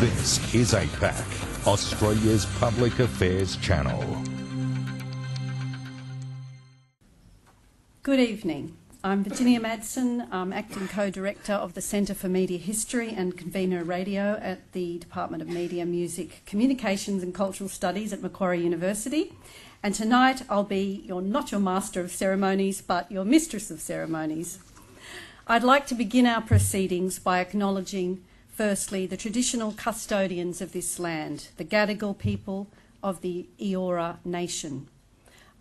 This is APAC, Australia's public affairs channel. Good evening. I'm Virginia Madsen. I'm Acting Co-Director of the Centre for Media History and Convener Radio at the Department of Media, Music, Communications and Cultural Studies at Macquarie University. And tonight I'll be not your Master of Ceremonies, but your Mistress of Ceremonies. I'd like to begin our proceedings by acknowledging, firstly, the traditional custodians of this land, the Gadigal people of the Eora Nation.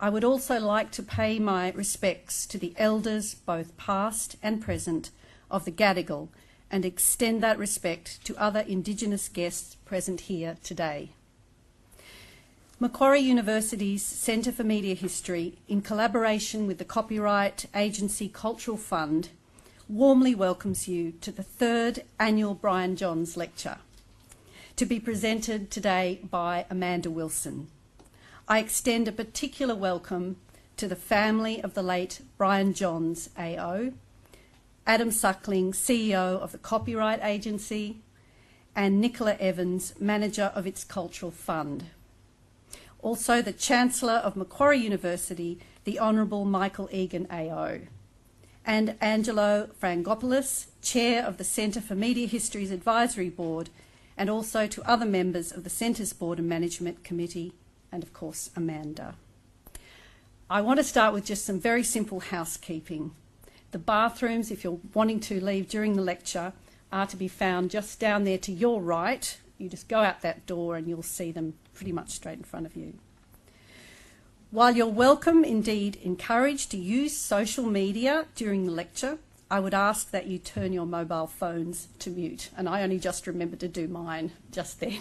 I would also like to pay my respects to the elders, both past and present, of the Gadigal and extend that respect to other Indigenous guests present here today. Macquarie University's Centre for Media History, in collaboration with the Copyright Agency Cultural Fund, warmly welcomes you to the third annual Brian Johns Lecture, to be presented today by Amanda Wilson. I extend a particular welcome to the family of the late Brian Johns AO, Adam Suckling, CEO of the Copyright Agency, and Nicola Evans, manager of its Cultural Fund. Also the Chancellor of Macquarie University, the Honourable Michael Egan AO, and Angelo Fran, Chair of the Centre for Media History's Advisory Board, and also to other members of the Centre's Board and Management Committee, and of course Amanda. I want to start with just some very simple housekeeping. The bathrooms, if you're wanting to leave during the lecture, are to be found just down there to your right. You just go out that door and you'll see them pretty much straight in front of you. While you're welcome, indeed encouraged, to use social media during the lecture, I would ask that you turn your mobile phones to mute, and I only just remembered to do mine just then.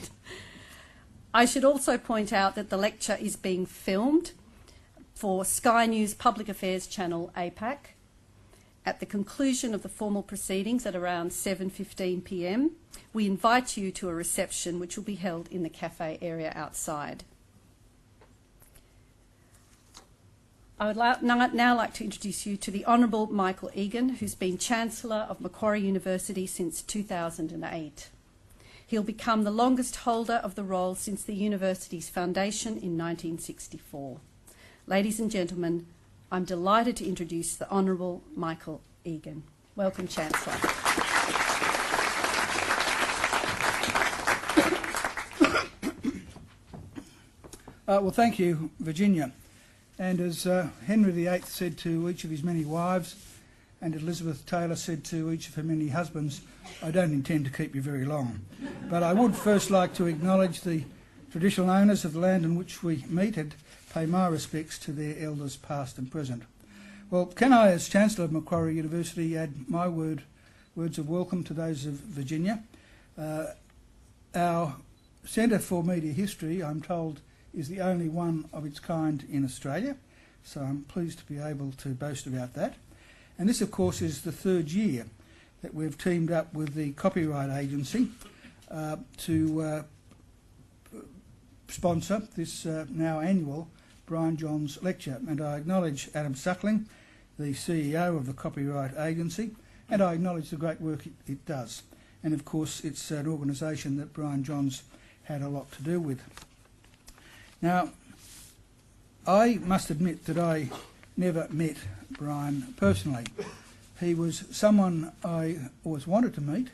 I should also point out that the lecture is being filmed for Sky News Public Affairs Channel APAC. At the conclusion of the formal proceedings at around 7:15 p.m, we invite you to a reception which will be held in the cafe area outside. I would now like to introduce you to the Honourable Michael Egan, who's been Chancellor of Macquarie University since 2008. He'll become the longest holder of the role since the university's foundation in 1964. Ladies and gentlemen, I'm delighted to introduce the Honourable Michael Egan. Welcome, Chancellor. Well, thank you, Virginia. And as Henry VIII said to each of his many wives, and Elizabeth Taylor said to each of her many husbands, I don't intend to keep you very long. But I would first like to acknowledge the traditional owners of the land in which we meet and pay my respects to their elders past and present. Well, can I, as Chancellor of Macquarie University, add my words of welcome to those of Virginia. Our Centre for Media History, I'm told, is the only one of its kind in Australia, so I'm pleased to be able to boast about that. And this, of course, is the third year that we've teamed up with the Copyright Agency to sponsor this now annual Brian Johns Lecture. And I acknowledge Adam Suckling, the CEO of the Copyright Agency, and I acknowledge the great work it does. And of course, it's an organisation that Brian Johns had a lot to do with. Now, I must admit that I never met Brian personally. He was someone I always wanted to meet.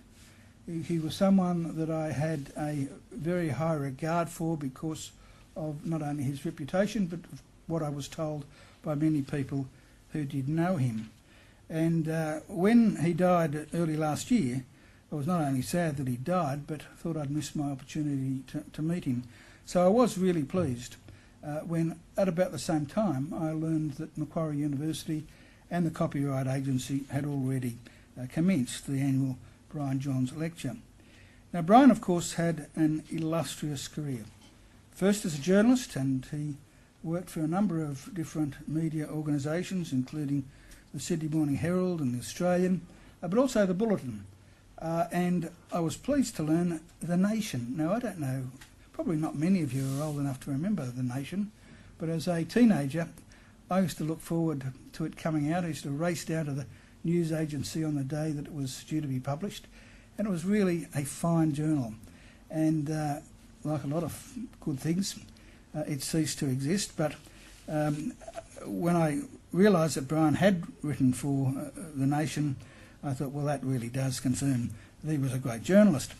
He was someone that I had a very high regard for because of not only his reputation, but what I was told by many people who did know him. And when he died early last year, I was not only sad that he died, but thought I'd missed my opportunity to meet him. So I was really pleased when, at about the same time, I learned that Macquarie University and the Copyright Agency had already commenced the annual Brian Johns Lecture. Now, Brian, of course, had an illustrious career. First as a journalist, and he worked for a number of different media organisations, including the Sydney Morning Herald and the Australian, but also the Bulletin. And I was pleased to learn The Nation. Now, I don't know, probably not many of you are old enough to remember The Nation, but as a teenager, I used to look forward to it coming out. I used to race down to the news agency on the day that it was due to be published, and it was really a fine journal. and like a lot of good things, it ceased to exist. But when I realised that Brian had written for The Nation, I thought, well, that really does confirm that he was a great journalist.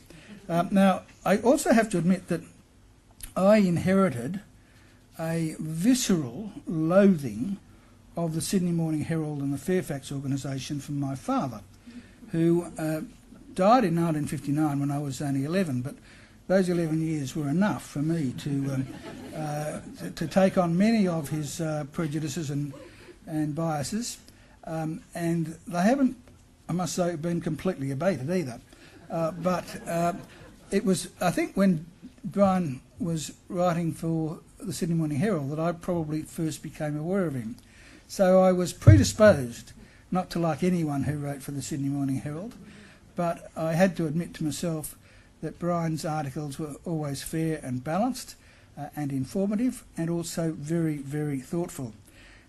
Now, I also have to admit that I inherited a visceral loathing of the Sydney Morning Herald and the Fairfax organisation from my father, who died in 1959 when I was only 11, but those 11 years were enough for me to take on many of his prejudices and biases, and they haven't, I must say, been completely abated either. But it was, I think, when Brian was writing for the Sydney Morning Herald that I probably first became aware of him. So I was predisposed not to like anyone who wrote for the Sydney Morning Herald, but I had to admit to myself that Brian's articles were always fair and balanced and informative, and also very, very thoughtful.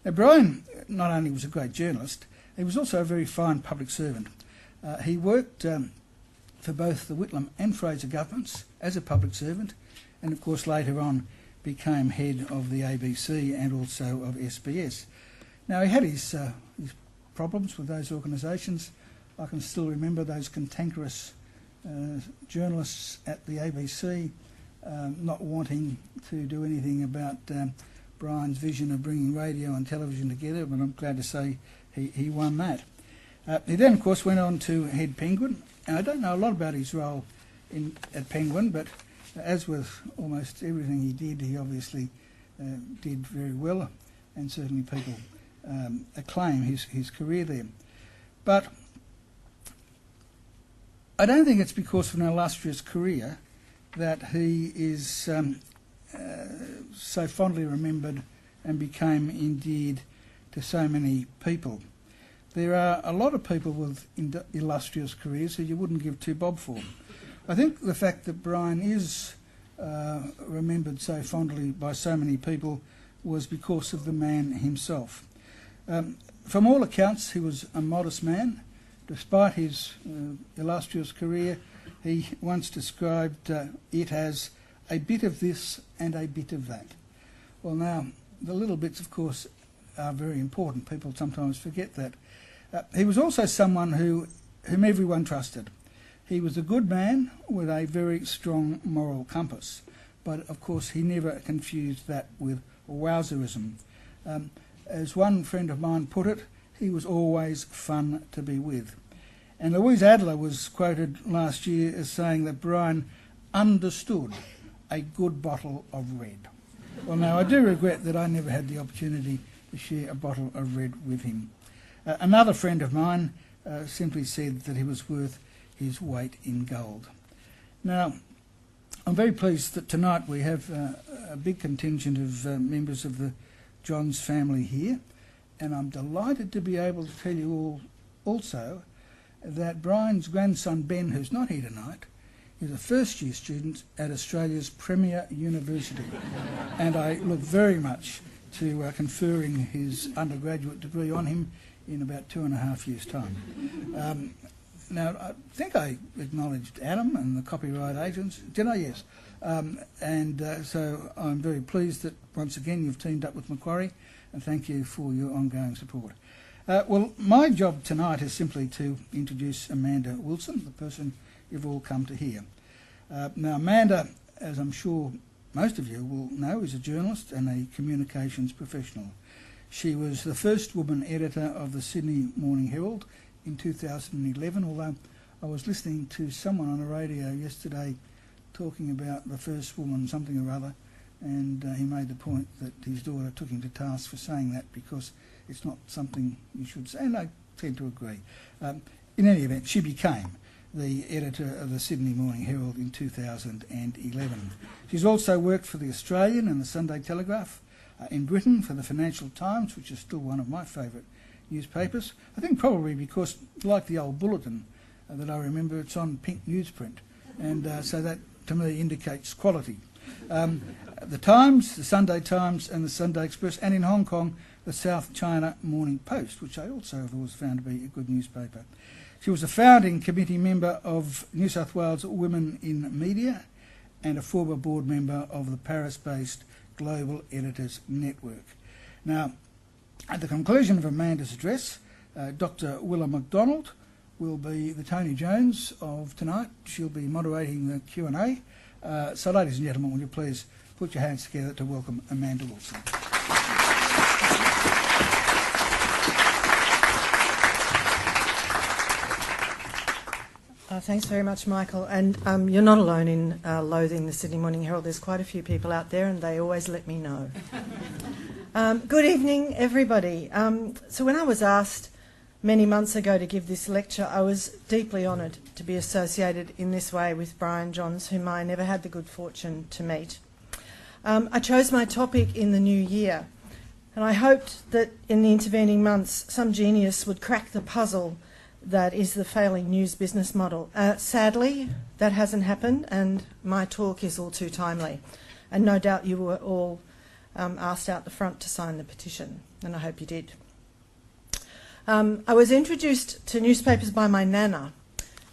Now, Brian not only was a great journalist, he was also a very fine public servant. He worked for both the Whitlam and Fraser governments as a public servant, and of course later on became head of the ABC and also of SBS. Now, he had his problems with those organisations. I can still remember those cantankerous journalists at the ABC not wanting to do anything about Brian's vision of bringing radio and television together, but I'm glad to say he won that. He then, of course, went on to head Penguin, and I don't know a lot about his role at Penguin, but as with almost everything he did, he obviously did very well, and certainly people acclaim his career there. But I don't think it's because of an illustrious career that he is so fondly remembered and became endeared to so many people. There are a lot of people with illustrious careers who you wouldn't give two bob for. I think the fact that Brian is remembered so fondly by so many people was because of the man himself. From all accounts, he was a modest man. Despite his illustrious career, he once described it as a bit of this and a bit of that. Well, now, the little bits, of course, are very important. People sometimes forget that. He was also someone whom everyone trusted. He was a good man with a very strong moral compass, but of course he never confused that with wowserism. As one friend of mine put it, he was always fun to be with. And Louise Adler was quoted last year as saying that Brian understood a good bottle of red. Well, now, I do regret that I never had the opportunity to share a bottle of red with him. Another friend of mine simply said that he was worth his weight in gold. Now, I'm very pleased that tonight we have a big contingent of members of the Johns family here, and I'm delighted to be able to tell you all also that Brian's grandson Ben, who's not here tonight, is a first-year student at Australia's premier university, and I look very much to conferring his undergraduate degree on him in about 2.5 years' time. Now, I think I acknowledged Adam and the copyright agents. Did I? Yes. So I'm very pleased that once again you've teamed up with Macquarie, and thank you for your ongoing support. Well, my job tonight is simply to introduce Amanda Wilson, the person you've all come to hear. Now, Amanda, as I'm sure most of you will know, is a journalist and a communications professional. She was the first woman editor of the Sydney Morning Herald in 2011, although I was listening to someone on the radio yesterday talking about the first woman something or other, and he made the point that his daughter took him to task for saying that because it's not something you should say, and I tend to agree. In any event, she became the editor of the Sydney Morning Herald in 2011. She's also worked for the Australian and the Sunday Telegraph, in Britain for the Financial Times, which is still one of my favourite newspapers. I think probably because, like the old Bulletin that I remember, it's on pink newsprint, and so that to me indicates quality. The Times, the Sunday Times and the Sunday Express, and in Hong Kong, the South China Morning Post, which I also have always found to be a good newspaper. She was a founding committee member of New South Wales Women in Media, and a former board member of the Paris-based Global Editors Network. Now, at the conclusion of Amanda's address, Dr. Willa McDonald will be the Tony Jones of tonight. She'll be moderating the Q&A. So, ladies and gentlemen, will you please put your hands together to welcome Amanda Wilson. Thanks very much, Michael. And you're not alone in loathing the Sydney Morning Herald. There's quite a few people out there, and they always let me know. Good evening, everybody. So when I was asked many months ago to give this lecture, I was deeply honoured to be associated in this way with Brian Johns, whom I never had the good fortune to meet. I chose my topic in the new year, and I hoped that in the intervening months some genius would crack the puzzle that is the failing news business model. Sadly, that hasn't happened, and my talk is all too timely. And no doubt you were all asked out the front to sign the petition, and I hope you did. I was introduced to newspapers by my nana.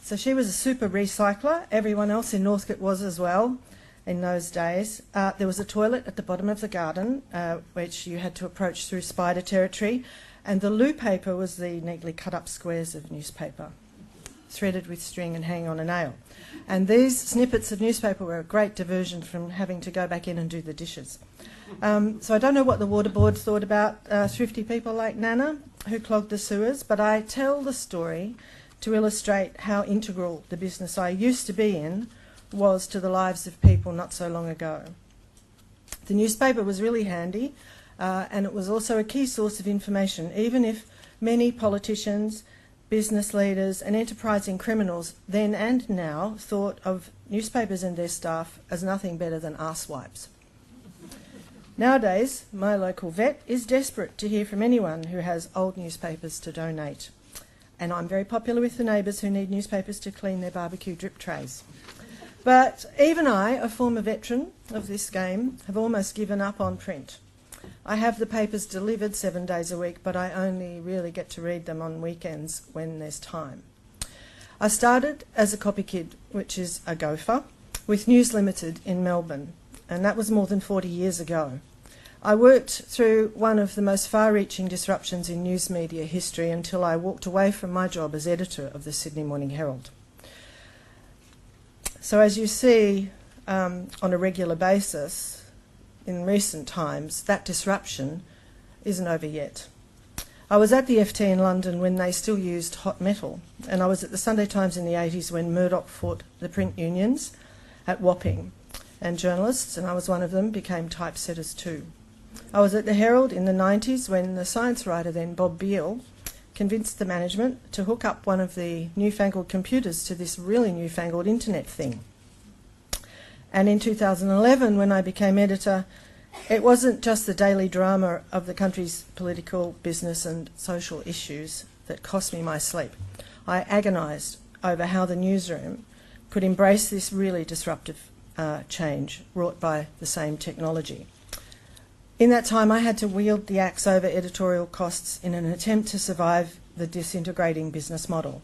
So she was a super recycler. Everyone else in Northcote was as well in those days. There was a toilet at the bottom of the garden, which you had to approach through spider territory. And the loo paper was the neatly cut up squares of newspaper, threaded with string and hanging on a nail. And these snippets of newspaper were a great diversion from having to go back in and do the dishes. So I don't know what the water board thought about thrifty people like Nana who clogged the sewers, but I tell the story to illustrate how integral the business I used to be in was to the lives of people not so long ago. The newspaper was really handy. And it was also a key source of information, even if many politicians, business leaders and enterprising criminals then and now thought of newspapers and their staff as nothing better than arsewipes. Nowadays, my local vet is desperate to hear from anyone who has old newspapers to donate. And I'm very popular with the neighbours who need newspapers to clean their barbecue drip trays. But even I, a former veteran of this game, have almost given up on print. I have the papers delivered 7 days a week, but I only really get to read them on weekends when there's time. I started as a copy kid, which is a gopher, with News Limited in Melbourne, and that was more than 40 years ago. I worked through one of the most far-reaching disruptions in news media history until I walked away from my job as editor of the Sydney Morning Herald. So as you see on a regular basis, in recent times, that disruption isn't over yet. I was at the FT in London when they still used hot metal, and I was at the Sunday Times in the 80s when Murdoch fought the print unions at Wapping, and journalists, and I was one of them, became typesetters too. I was at the Herald in the 90s when the science writer then, Bob Beale, convinced the management to hook up one of the newfangled computers to this really newfangled internet thing. And in 2011, when I became editor, it wasn't just the daily drama of the country's political, business and social issues that cost me my sleep. I agonised over how the newsroom could embrace this really disruptive change wrought by the same technology. In that time, I had to wield the axe over editorial costs in an attempt to survive the disintegrating business model.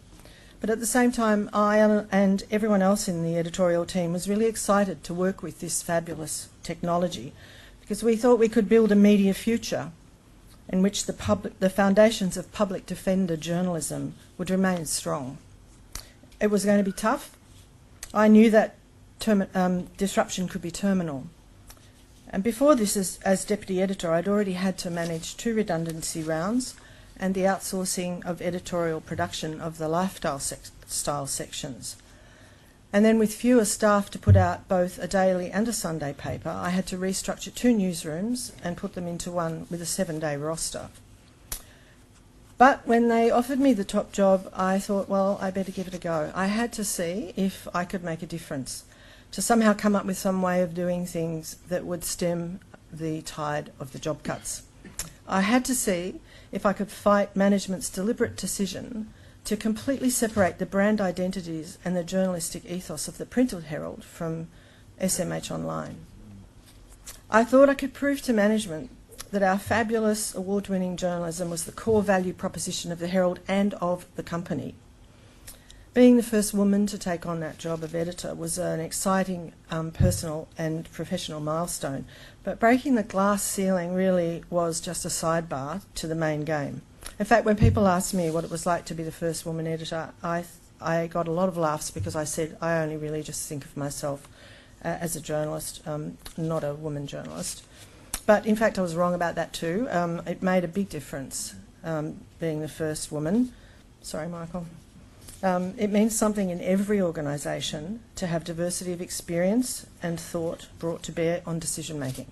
But at the same time, I and everyone else in the editorial team was really excited to work with this fabulous technology because we thought we could build a media future in which the foundations of public defender journalism would remain strong. It was going to be tough. I knew that disruption could be terminal. And before this, as deputy editor, I'd already had to manage 2 redundancy rounds and the outsourcing of editorial production of the lifestyle style sections. And then with fewer staff to put out both a daily and a Sunday paper, I had to restructure 2 newsrooms and put them into one with a 7-day roster. But when they offered me the top job, I thought, well, I better give it a go. I had to see if I could make a difference, to somehow come up with some way of doing things that would stem the tide of the job cuts. I had to see if I could fight management's deliberate decision to completely separate the brand identities and the journalistic ethos of the printed Herald from SMH Online. I thought I could prove to management that our fabulous award-winning journalism was the core value proposition of the Herald and of the company. Being the first woman to take on that job of editor was an exciting personal and professional milestone, but breaking the glass ceiling really was just a sidebar to the main game. In fact, when people asked me what it was like to be the first woman editor, I got a lot of laughs because I said I only really just think of myself as a journalist, not a woman journalist. But in fact, I was wrong about that too. It made a big difference being the first woman. Sorry, Michael. It means something in every organisation to have diversity of experience and thought brought to bear on decision making.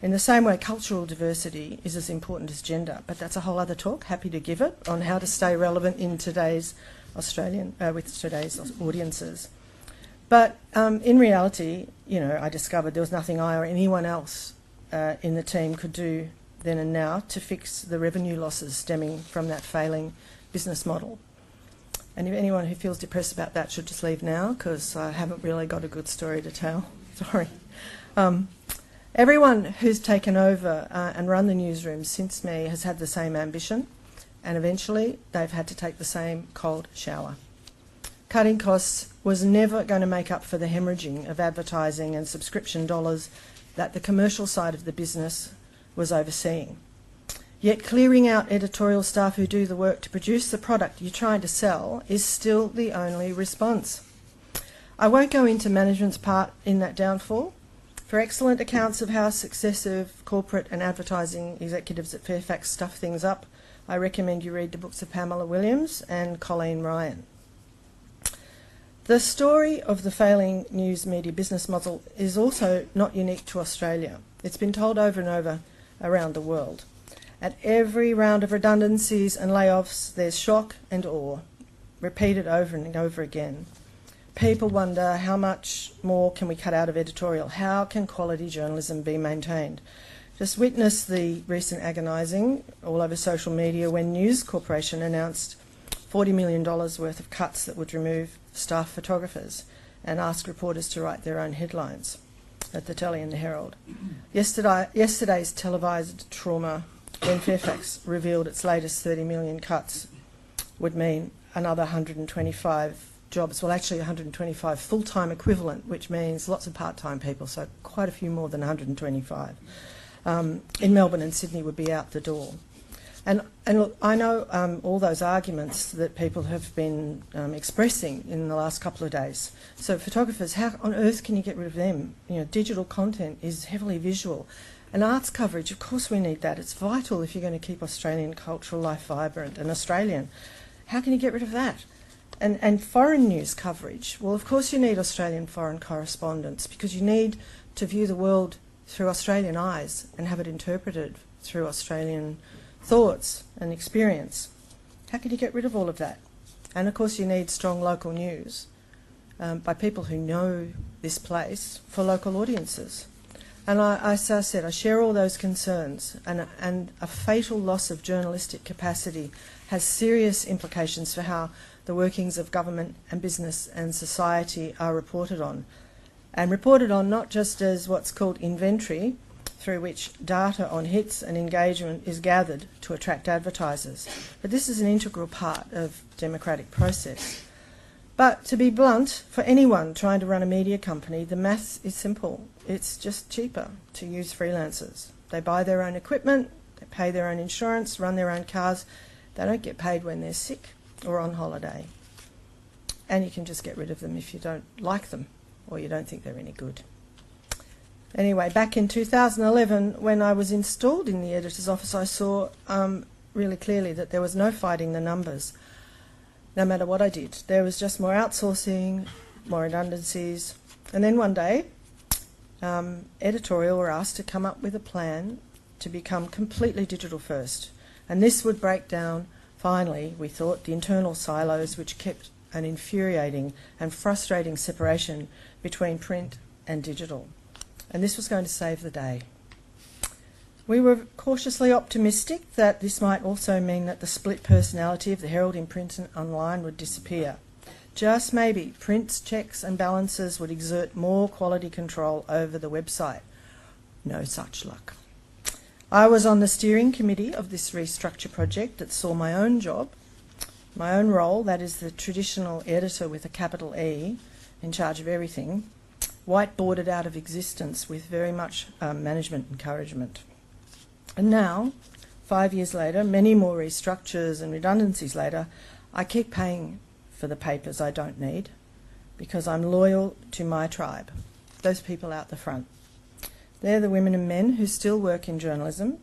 In the same way, cultural diversity is as important as gender, but that's a whole other talk. Happy to give it on how to stay relevant in today's with today's audiences. But in reality, I discovered there was nothing I or anyone else in the team could do then and now to fix the revenue losses stemming from that failing business model. And if anyone who feels depressed about that should just leave now, because I haven't really got a good story to tell. Sorry. Everyone who's taken over and run the newsroom since me has had the same ambition, and eventually they've had to take the same cold shower. Cutting costs was never going to make up for the hemorrhaging of advertising and subscription dollars that the commercial side of the business was overseeing. Yet clearing out editorial staff who do the work to produce the product you're trying to sell is still the only response. I won't go into management's part in that downfall. For excellent accounts of how successive corporate and advertising executives at Fairfax stuff things up, I recommend you read the books of Pamela Williams and Colleen Ryan. The story of the failing news media business model is also not unique to Australia. It's been told over and over around the world. At every round of redundancies and layoffs, there's shock and awe, repeated over and over again. People wonder, how much more can we cut out of editorial? How can quality journalism be maintained? Just witness the recent agonising all over social media when News Corporation announced $40 million worth of cuts that would remove staff photographers and ask reporters to write their own headlines at the Telly and the Herald. Yesterday's televised trauma when Fairfax revealed its latest 30 million cuts would mean another 125 jobs, well actually 125 full-time equivalent, which means lots of part-time people, so quite a few more than 125 in Melbourne and Sydney would be out the door. And look, I know all those arguments that people have been expressing in the last couple of days. So photographers, how on earth can you get rid of them? Digital content is heavily visual. And arts coverage, of course we need that. It's vital if you're going to keep Australian cultural life vibrant and Australian. How can you get rid of that? And foreign news coverage, well, of course you need Australian foreign correspondents because you need to view the world through Australian eyes and have it interpreted through Australian thoughts and experience. How can you get rid of all of that? And of course you need strong local news by people who know this place for local audiences. And as I said, I share all those concerns, and a fatal loss of journalistic capacity has serious implications for how the workings of government and business and society are reported on. And reported on not just as what's called inventory, through which data on hits and engagement is gathered to attract advertisers, but this is an integral part of democratic process. But to be blunt, for anyone trying to run a media company, the maths is simple. It's just cheaper to use freelancers. They buy their own equipment, they pay their own insurance, run their own cars. They don't get paid when they're sick or on holiday. And you can just get rid of them if you don't like them or you don't think they're any good. Anyway, back in 2011, when I was installed in the editor's office, I saw really clearly that there was no fighting the numbers. No matter what I did, there was just more outsourcing, more redundancies. And then one day, editorial were asked to come up with a plan to become completely digital first. And this would break down, finally, we thought, the internal silos which kept an infuriating and frustrating separation between print and digital. And this was going to save the day. We were cautiously optimistic that this might also mean that the split personality of the Herald in print and online would disappear. Just maybe print's checks and balances would exert more quality control over the website. No such luck. I was on the steering committee of this restructure project that saw my own job My own role, that is the traditional editor with a capital E, in charge of everything, whiteboarded out of existence with very much management encouragement. And now, 5 years later, many more restructures and redundancies later, I keep paying for the papers I don't need because I'm loyal to my tribe, those people out the front. They're the women and men who still work in journalism,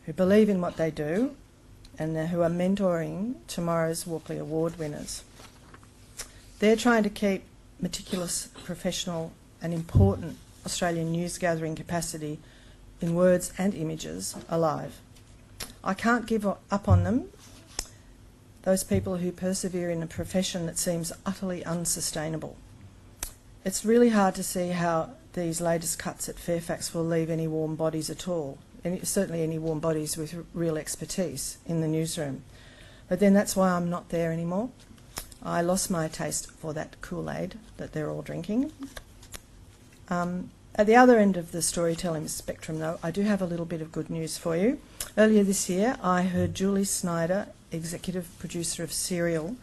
who believe in what they do, and who are mentoring tomorrow's Walkley Award winners. They're trying to keep meticulous, professional and important Australian news gathering capacity in words and images alive. I can't give up on them, those people who persevere in a profession that seems utterly unsustainable. It's really hard to see how these latest cuts at Fairfax will leave any warm bodies at all, certainly any warm bodies with real expertise in the newsroom. But then that's why I'm not there anymore. I lost my taste for that Kool-Aid that they're all drinking. At the other end of the storytelling spectrum, though, I do have a little bit of good news for you. Earlier this year, I heard Julie Snyder, executive producer of Serial,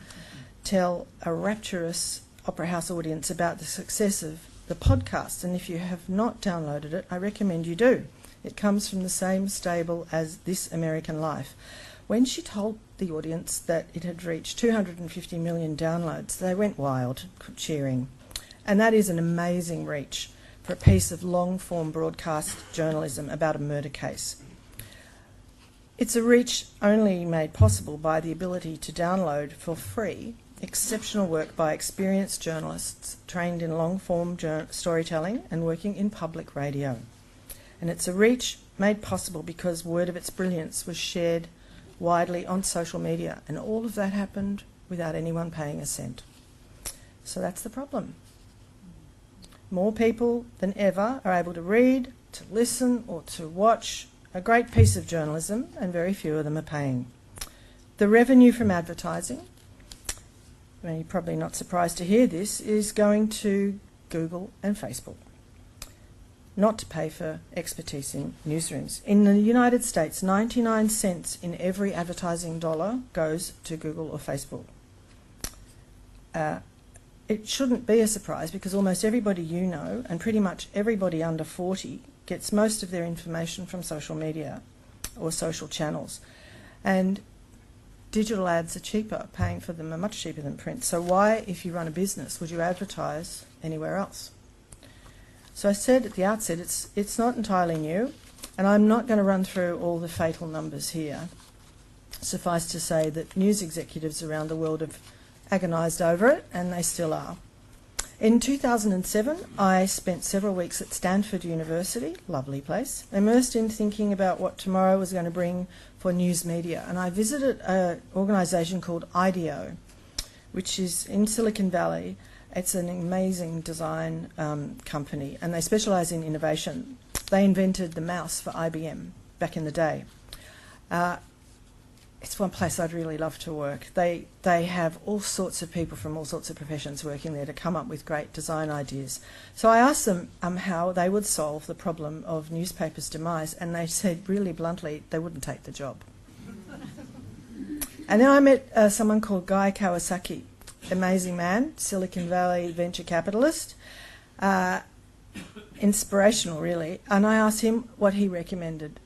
tell a rapturous Opera House audience about the success of the podcast. And if you have not downloaded it, I recommend you do. It comes from the same stable as This American Life. When she told the audience that it had reached 250 million downloads, they went wild, cheering. And that is an amazing reach for a piece of long-form broadcast journalism about a murder case. It's a reach only made possible by the ability to download for free exceptional work by experienced journalists trained in long-form storytelling and working in public radio. And it's a reach made possible because word of its brilliance was shared widely on social media, and all of that happened without anyone paying a cent. So that's the problem. More people than ever are able to read, to listen or to watch a great piece of journalism, and very few of them are paying. The revenue from advertising, and you're probably not surprised to hear this, is going to Google and Facebook, not to pay for expertise in newsrooms. In the United States, 99 cents in every advertising dollar goes to Google or Facebook. It shouldn't be a surprise because almost everybody you know, and pretty much everybody under 40, gets most of their information from social media or social channels. And digital ads are cheaper, paying for them are much cheaper than print. So why, if you run a business, would you advertise anywhere else? So I said at the outset, it's not entirely new, and I'm not going to run through all the fatal numbers here. Suffice to say that news executives around the world have agonised over it, and they still are. In 2007, I spent several weeks at Stanford University, lovely place, immersed in thinking about what tomorrow was going to bring for news media. And I visited an organisation called IDEO, which is in Silicon Valley. It's an amazing design company, and they specialise in innovation. They invented the mouse for IBM back in the day. It's one place I'd really love to work. They have all sorts of people from all sorts of professions working there to come up with great design ideas. So I asked them how they would solve the problem of newspapers' demise, and they said really bluntly they wouldn't take the job. And then I met someone called Guy Kawasaki, amazing man, Silicon Valley venture capitalist, inspirational really, and I asked him what he recommended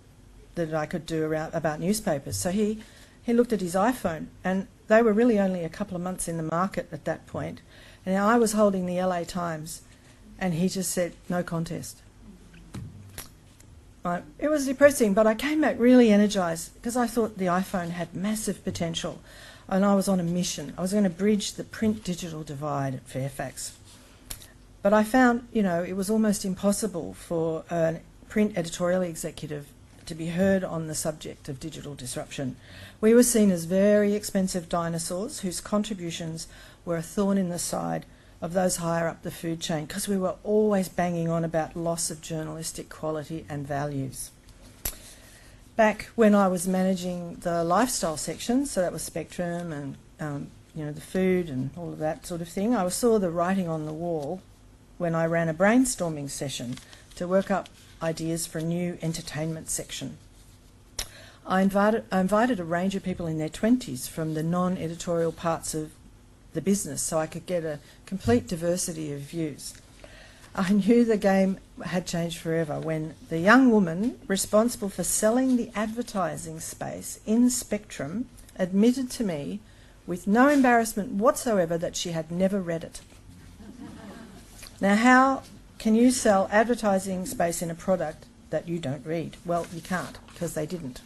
that I could do about newspapers. So he looked at his iPhone, and they were really only a couple of months in the market at that point, and I was holding the LA Times, and he just said, no contest. It was depressing, but I came back really energised because I thought the iPhone had massive potential, and I was on a mission. I was going to bridge the print-digital divide at Fairfax. But I found, it was almost impossible for a print editorial executive to be heard on the subject of digital disruption. We were seen as very expensive dinosaurs whose contributions were a thorn in the side of those higher up the food chain because we were always banging on about loss of journalistic quality and values. Back when I was managing the lifestyle section, so that was Spectrum and the food and all of that sort of thing, I saw the writing on the wall when I ran a brainstorming session to work up ideas for a new entertainment section. I invited a range of people in their 20s from the non-editorial parts of the business so I could get a complete diversity of views. I knew the game had changed forever when the young woman responsible for selling the advertising space in Spectrum admitted to me with no embarrassment whatsoever that she had never read it. Now, how can you sell advertising space in a product that you don't read? Well, you can't, because they didn't.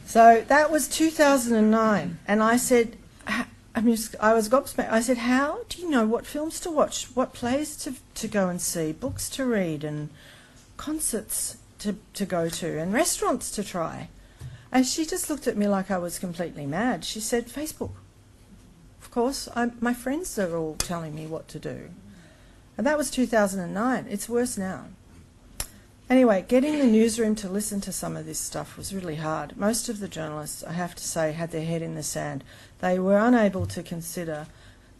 So that was 2009, and I said, I was gobsmacked. I said, how do you know what films to watch, what plays to go and see, books to read, and concerts to go to, and restaurants to try? And she just looked at me like I was completely mad. She said, Facebook. Of course, my friends are all telling me what to do. And that was 2009. It's worse now. Anyway, getting the newsroom to listen to some of this stuff was really hard. Most of the journalists, I have to say, had their head in the sand. They were unable to consider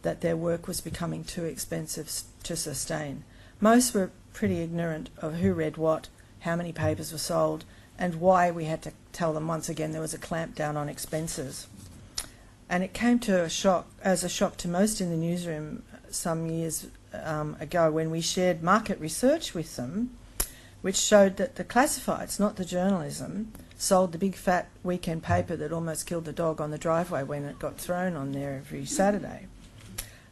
that their work was becoming too expensive to sustain. Most were pretty ignorant of who read what, how many papers were sold, and why we had to tell them once again there was a clamp down on expenses. And it came as a shock to most in the newsroom some years ago when we shared market research with them, which showed that the classifieds, not the journalism, sold the big fat weekend paper that almost killed the dog on the driveway when it got thrown on there every Saturday.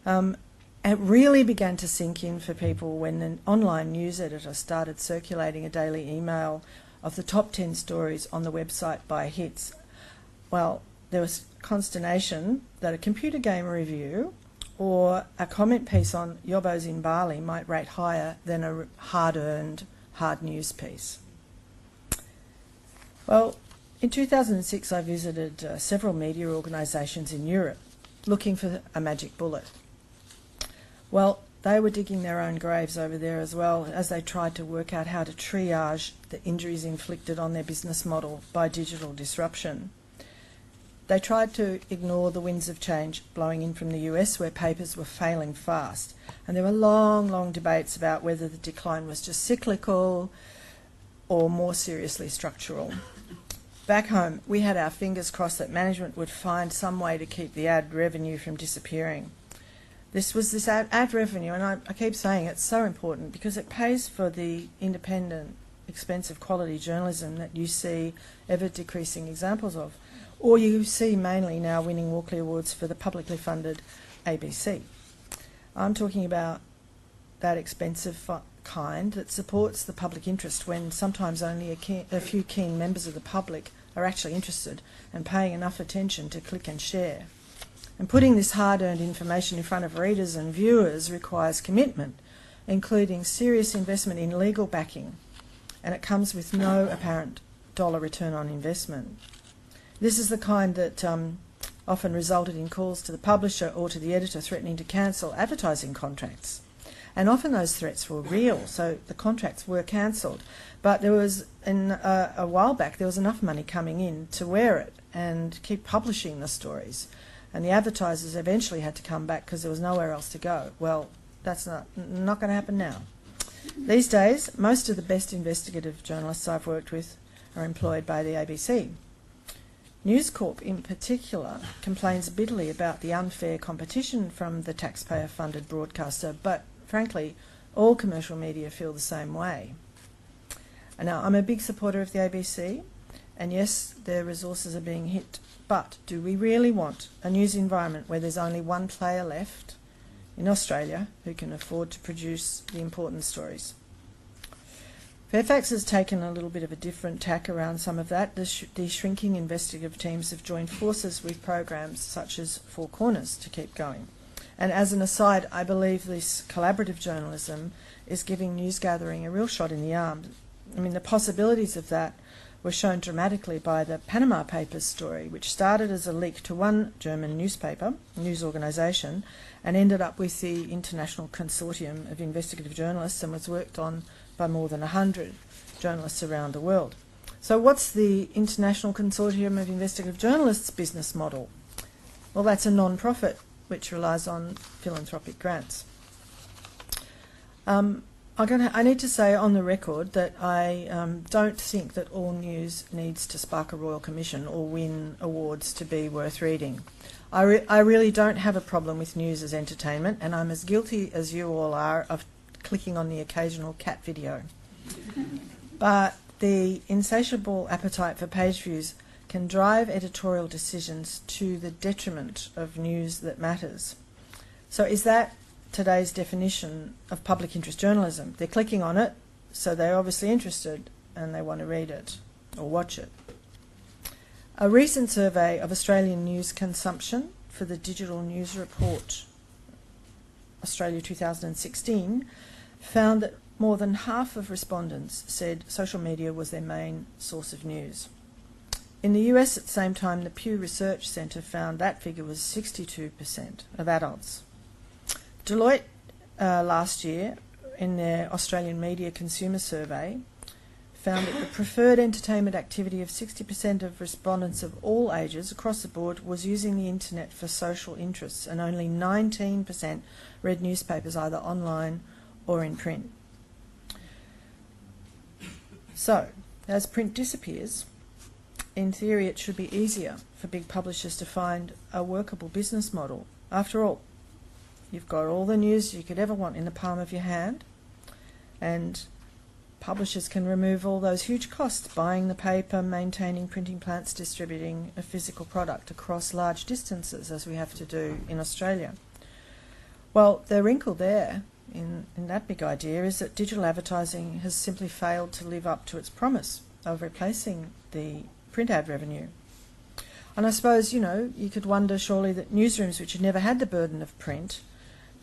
It really began to sink in for people when an online news editor started circulating a daily email of the top 10 stories on the website by hits. Well, there was consternation that a computer game review or a comment piece on Yobbos in Bali might rate higher than a hard-earned hard news piece. Well, in 2006 I visited several media organisations in Europe looking for a magic bullet. Well, they were digging their own graves over there as well as they tried to work out how to triage the injuries inflicted on their business model by digital disruption. They tried to ignore the winds of change blowing in from the US where papers were failing fast. And there were long, long debates about whether the decline was just cyclical or more seriously structural. Back home, we had our fingers crossed that management would find some way to keep the ad revenue from disappearing. This ad revenue, and I keep saying it's so important because it pays for the independent, expensive quality journalism that you see ever-decreasing examples of. Or you see mainly now winning Walkley Awards for the publicly funded ABC. I'm talking about that expensive kind that supports the public interest when sometimes only a few keen members of the public are actually interested and paying enough attention to click and share. And putting this hard-earned information in front of readers and viewers requires commitment, including serious investment in legal backing, and it comes with no apparent dollar return on investment. This is the kind that often resulted in calls to the publisher or to the editor threatening to cancel advertising contracts. And often those threats were real, so the contracts were cancelled. But there was, a while back, there was enough money coming in to wear it and keep publishing the stories. And the advertisers eventually had to come back because there was nowhere else to go. Well, that's not going to happen now. These days, most of the best investigative journalists I've worked with are employed by the ABC. News Corp in particular complains bitterly about the unfair competition from the taxpayer-funded broadcaster, but frankly, all commercial media feel the same way. And now, I'm a big supporter of the ABC, and yes, their resources are being hit, but do we really want a news environment where there's only one player left in Australia who can afford to produce the important stories? Fairfax has taken a little bit of a different tack around some of that. The shrinking investigative teams have joined forces with programs such as Four Corners to keep going. And as an aside, I believe this collaborative journalism is giving news gathering a real shot in the arm. I mean, the possibilities of that were shown dramatically by the Panama Papers story, which started as a leak to one German newspaper, news organisation, and ended up with the International Consortium of Investigative Journalists and was worked on by more than 100 journalists around the world. So what's the International Consortium of Investigative Journalists business model? Well, that's a non-profit which relies on philanthropic grants. I need to say on the record that I don't think that all news needs to spark a royal commission or win awards to be worth reading. I really don't have a problem with news as entertainment, and I'm as guilty as you all are of clicking on the occasional cat video. But the insatiable appetite for page views can drive editorial decisions to the detriment of news that matters. So is that today's definition of public interest journalism? They're clicking on it, so they're obviously interested and they want to read it or watch it. A recent survey of Australian news consumption for the Digital News Report Australia 2016 found that more than half of respondents said social media was their main source of news. In the US at the same time, the Pew Research Centre found that figure was 62% of adults. Deloitte last year, in their Australian Media Consumer Survey, found that the preferred entertainment activity of 60% of respondents of all ages across the board was using the internet for social interests, and only 19% read newspapers either online or in print. So, as print disappears, in theory it should be easier for big publishers to find a workable business model. After all, you've got all the news you could ever want in the palm of your hand, and publishers can remove all those huge costs, buying the paper, maintaining printing plants, distributing a physical product across large distances, as we have to do in Australia. Well, the wrinkle there in that big idea is that digital advertising has simply failed to live up to its promise of replacing the print ad revenue. And I suppose, you could wonder surely that newsrooms which had never had the burden of print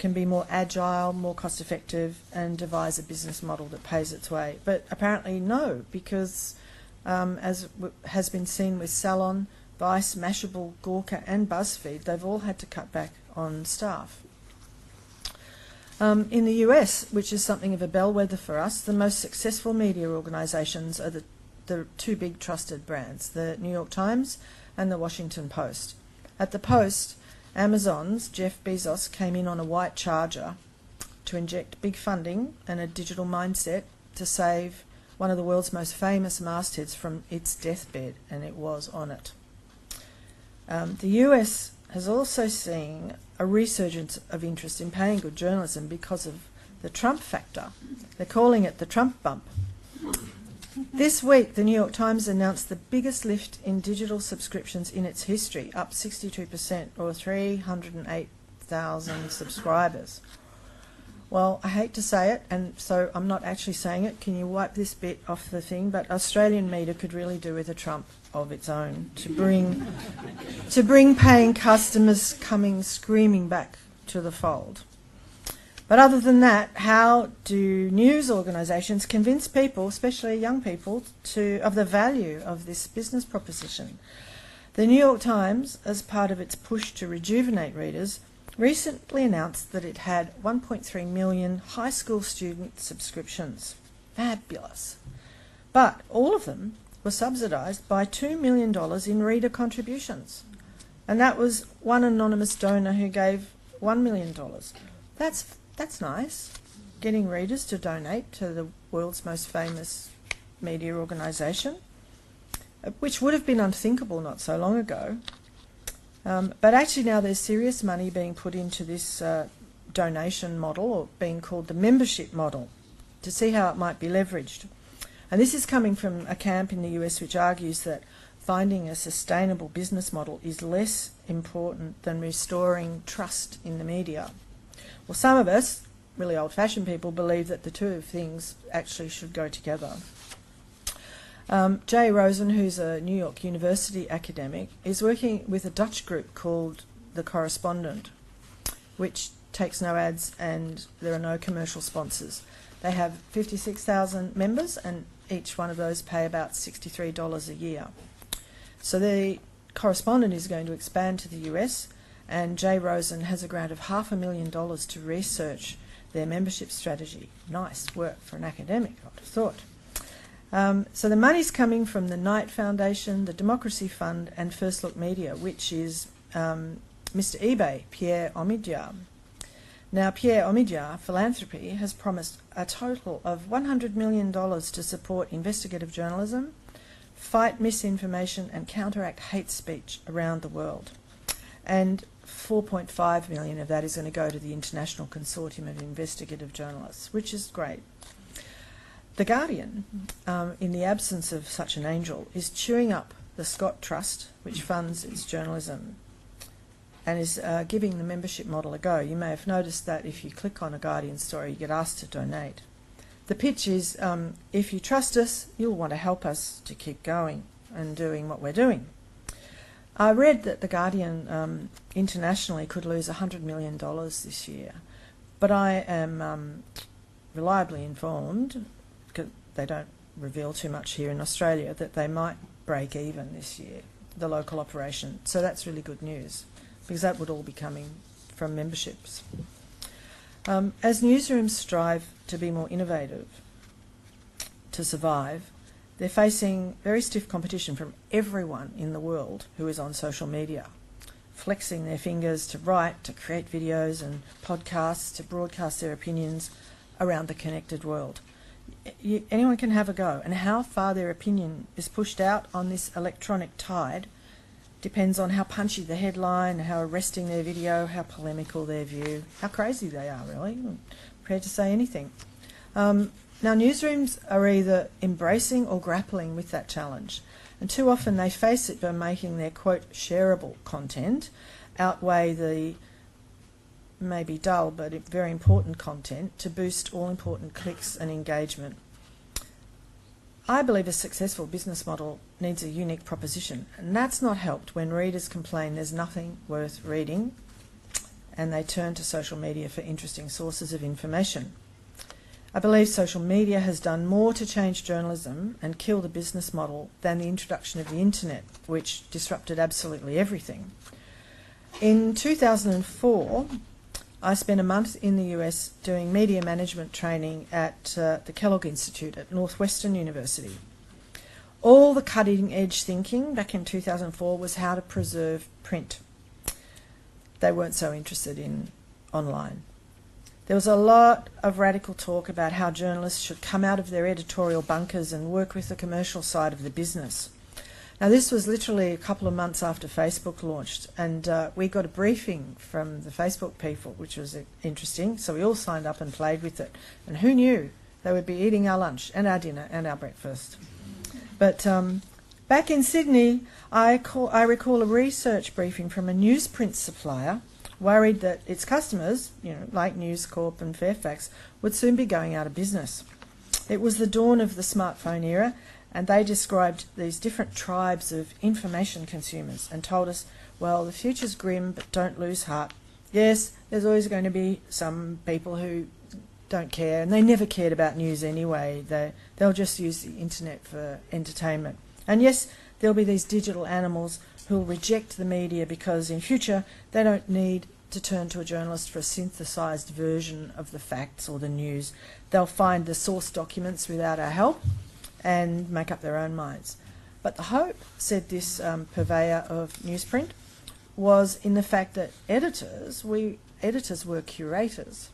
can be more agile, more cost-effective, and devise a business model that pays its way. But apparently no, because as has been seen with Salon, Vice, Mashable, Gawker and BuzzFeed, they've all had to cut back on staff. In the US, which is something of a bellwether for us, the most successful media organisations are the two big trusted brands, the New York Times and the Washington Post. At the Post, Amazon's Jeff Bezos came in on a white charger to inject big funding and a digital mindset to save one of the world's most famous mastheads from its deathbed, and it was on it. The US has also seen a resurgence of interest in paying good journalism because of the Trump factor. They're calling it the Trump bump. This week, the New York Times announced the biggest lift in digital subscriptions in its history, up 62%, or 308,000 subscribers. Well, I hate to say it, and so I'm not actually saying it. Can you wipe this bit off the thing? But Australian media could really do with a Trump of its own to bring paying customers coming screaming back to the fold. But other than that, how do news organisations convince people, especially young people, of the value of this business proposition? The New York Times, as part of its push to rejuvenate readers, recently announced that it had 1.3 million high school student subscriptions. Fabulous. But all of them were subsidised by $2 million in reader contributions. And that was one anonymous donor who gave $1 million. That's nice, getting readers to donate to the world's most famous media organisation, which would have been unthinkable not so long ago. But actually now there's serious money being put into this donation model, or being called the membership model, to see how it might be leveraged. And this is coming from a camp in the US which argues that finding a sustainable business model is less important than restoring trust in the media. Well, some of us, really old-fashioned people, believe that the two things actually should go together. Jay Rosen, who's a New York University academic, is working with a Dutch group called The Correspondent, which takes no ads and there are no commercial sponsors. They have 56,000 members, and each one of those pay about $63 a year. So the Correspondent is going to expand to the US, and Jay Rosen has a grant of $500,000 to research their membership strategy. Nice work for an academic, I would have thought. So the money's coming from the Knight Foundation, the Democracy Fund, and First Look Media, which is Mr. eBay, Pierre Omidyar. Now, Pierre Omidyar Philanthropy has promised a total of $100 million to support investigative journalism, fight misinformation and counteract hate speech around the world. And 4.5 million of that is going to go to the International Consortium of Investigative Journalists, which is great. The Guardian, in the absence of such an angel, is chewing up the Scott Trust, which funds its journalism, and is giving the membership model a go. You may have noticed that if you click on a Guardian story, you get asked to donate. The pitch is, if you trust us, you'll want to help us to keep going and doing what we're doing. I read that The Guardian internationally could lose $100 million this year, but I am reliably informed, because they don't reveal too much here in Australia, that they might break even this year, the local operation. So that's really good news, because that would all be coming from memberships. As newsrooms strive to be more innovative, to survive, they're facing very stiff competition from everyone in the world who is on social media, flexing their fingers to write, to create videos and podcasts, to broadcast their opinions around the connected world. Anyone can have a go, and how far their opinion is pushed out on this electronic tide depends on how punchy the headline, how arresting their video, how polemical their view, how crazy they are, really. I'm prepared to say anything. Now, newsrooms are either embracing or grappling with that challenge, and too often they face it by making their, quote, shareable content outweigh the maybe dull but very important content to boost all-important clicks and engagement. I believe a successful business model needs a unique proposition, and that's not helped when readers complain there's nothing worth reading and they turn to social media for interesting sources of information. I believe social media has done more to change journalism and kill the business model than the introduction of the internet, which disrupted absolutely everything. In 2004, I spent a month in the US doing media management training at the Kellogg Institute at Northwestern University. All the cutting-edge thinking back in 2004 was how to preserve print. They weren't so interested in online. There was a lot of radical talk about how journalists should come out of their editorial bunkers and work with the commercial side of the business. Now, this was literally a couple of months after Facebook launched, and we got a briefing from the Facebook people, which was interesting. So we all signed up and played with it. And who knew they would be eating our lunch and our dinner and our breakfast? But back in Sydney, I recall a research briefing from a newsprint supplier worried that its customers, like News Corp and Fairfax, would soon be going out of business. It was the dawn of the smartphone era, and they described these different tribes of information consumers and told us, well, the future's grim, but don't lose heart. Yes, there's always going to be some people who don't care, and they never cared about news anyway. They'll just use the internet for entertainment. And yes, there'll be these digital animals who'll reject the media because in future they don't need to turn to a journalist for a synthesised version of the facts or the news. They'll find the source documents without our help and make up their own minds. But the hope, said this purveyor of newsprint, was in the fact that editors were curators.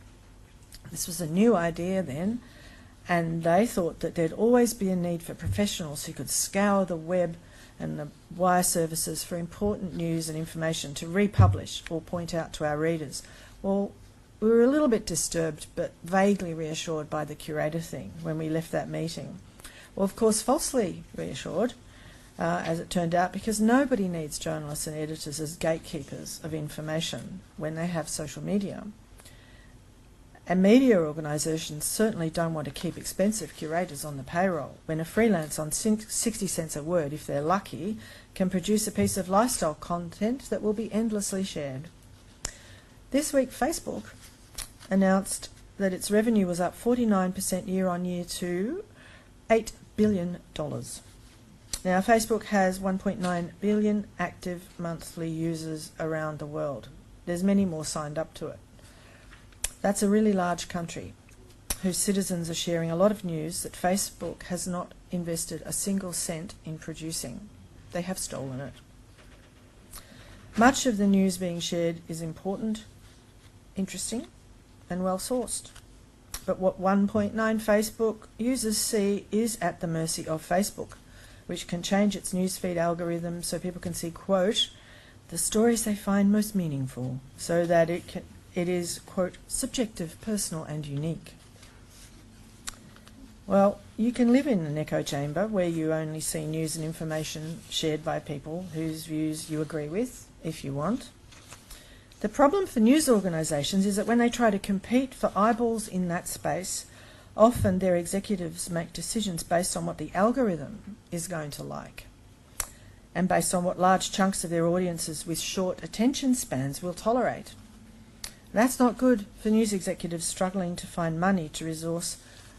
This was a new idea then, and they thought that there'd always be a need for professionals who could scour the web and the wire services for important news and information to republish or point out to our readers. Well, we were a little bit disturbed but vaguely reassured by the curator thing when we left that meeting. Well, of course, falsely reassured, as it turned out, because nobody needs journalists and editors as gatekeepers of information when they have social media. And media organisations certainly don't want to keep expensive curators on the payroll when a freelance on 60 cents a word, if they're lucky, can produce a piece of lifestyle content that will be endlessly shared. This week, Facebook announced that its revenue was up 49% year on year to $8 billion. Now, Facebook has 1.9 billion active monthly users around the world. There's many more signed up to it. That's a really large country whose citizens are sharing a lot of news that Facebook has not invested a single cent in producing. They have stolen it. Much of the news being shared is important, interesting, and well sourced. But what 1.9 Facebook users see is at the mercy of Facebook, which can change its newsfeed algorithm so people can see, quote, the stories they find most meaningful, so that it is, quote, subjective, personal and unique. Well, you can live in an echo chamber where you only see news and information shared by people whose views you agree with, if you want. The problem for news organisations is that when they try to compete for eyeballs in that space, often their executives make decisions based on what the algorithm is going to like, and based on what large chunks of their audiences with short attention spans will tolerate. That's not good for news executives struggling to find money to resource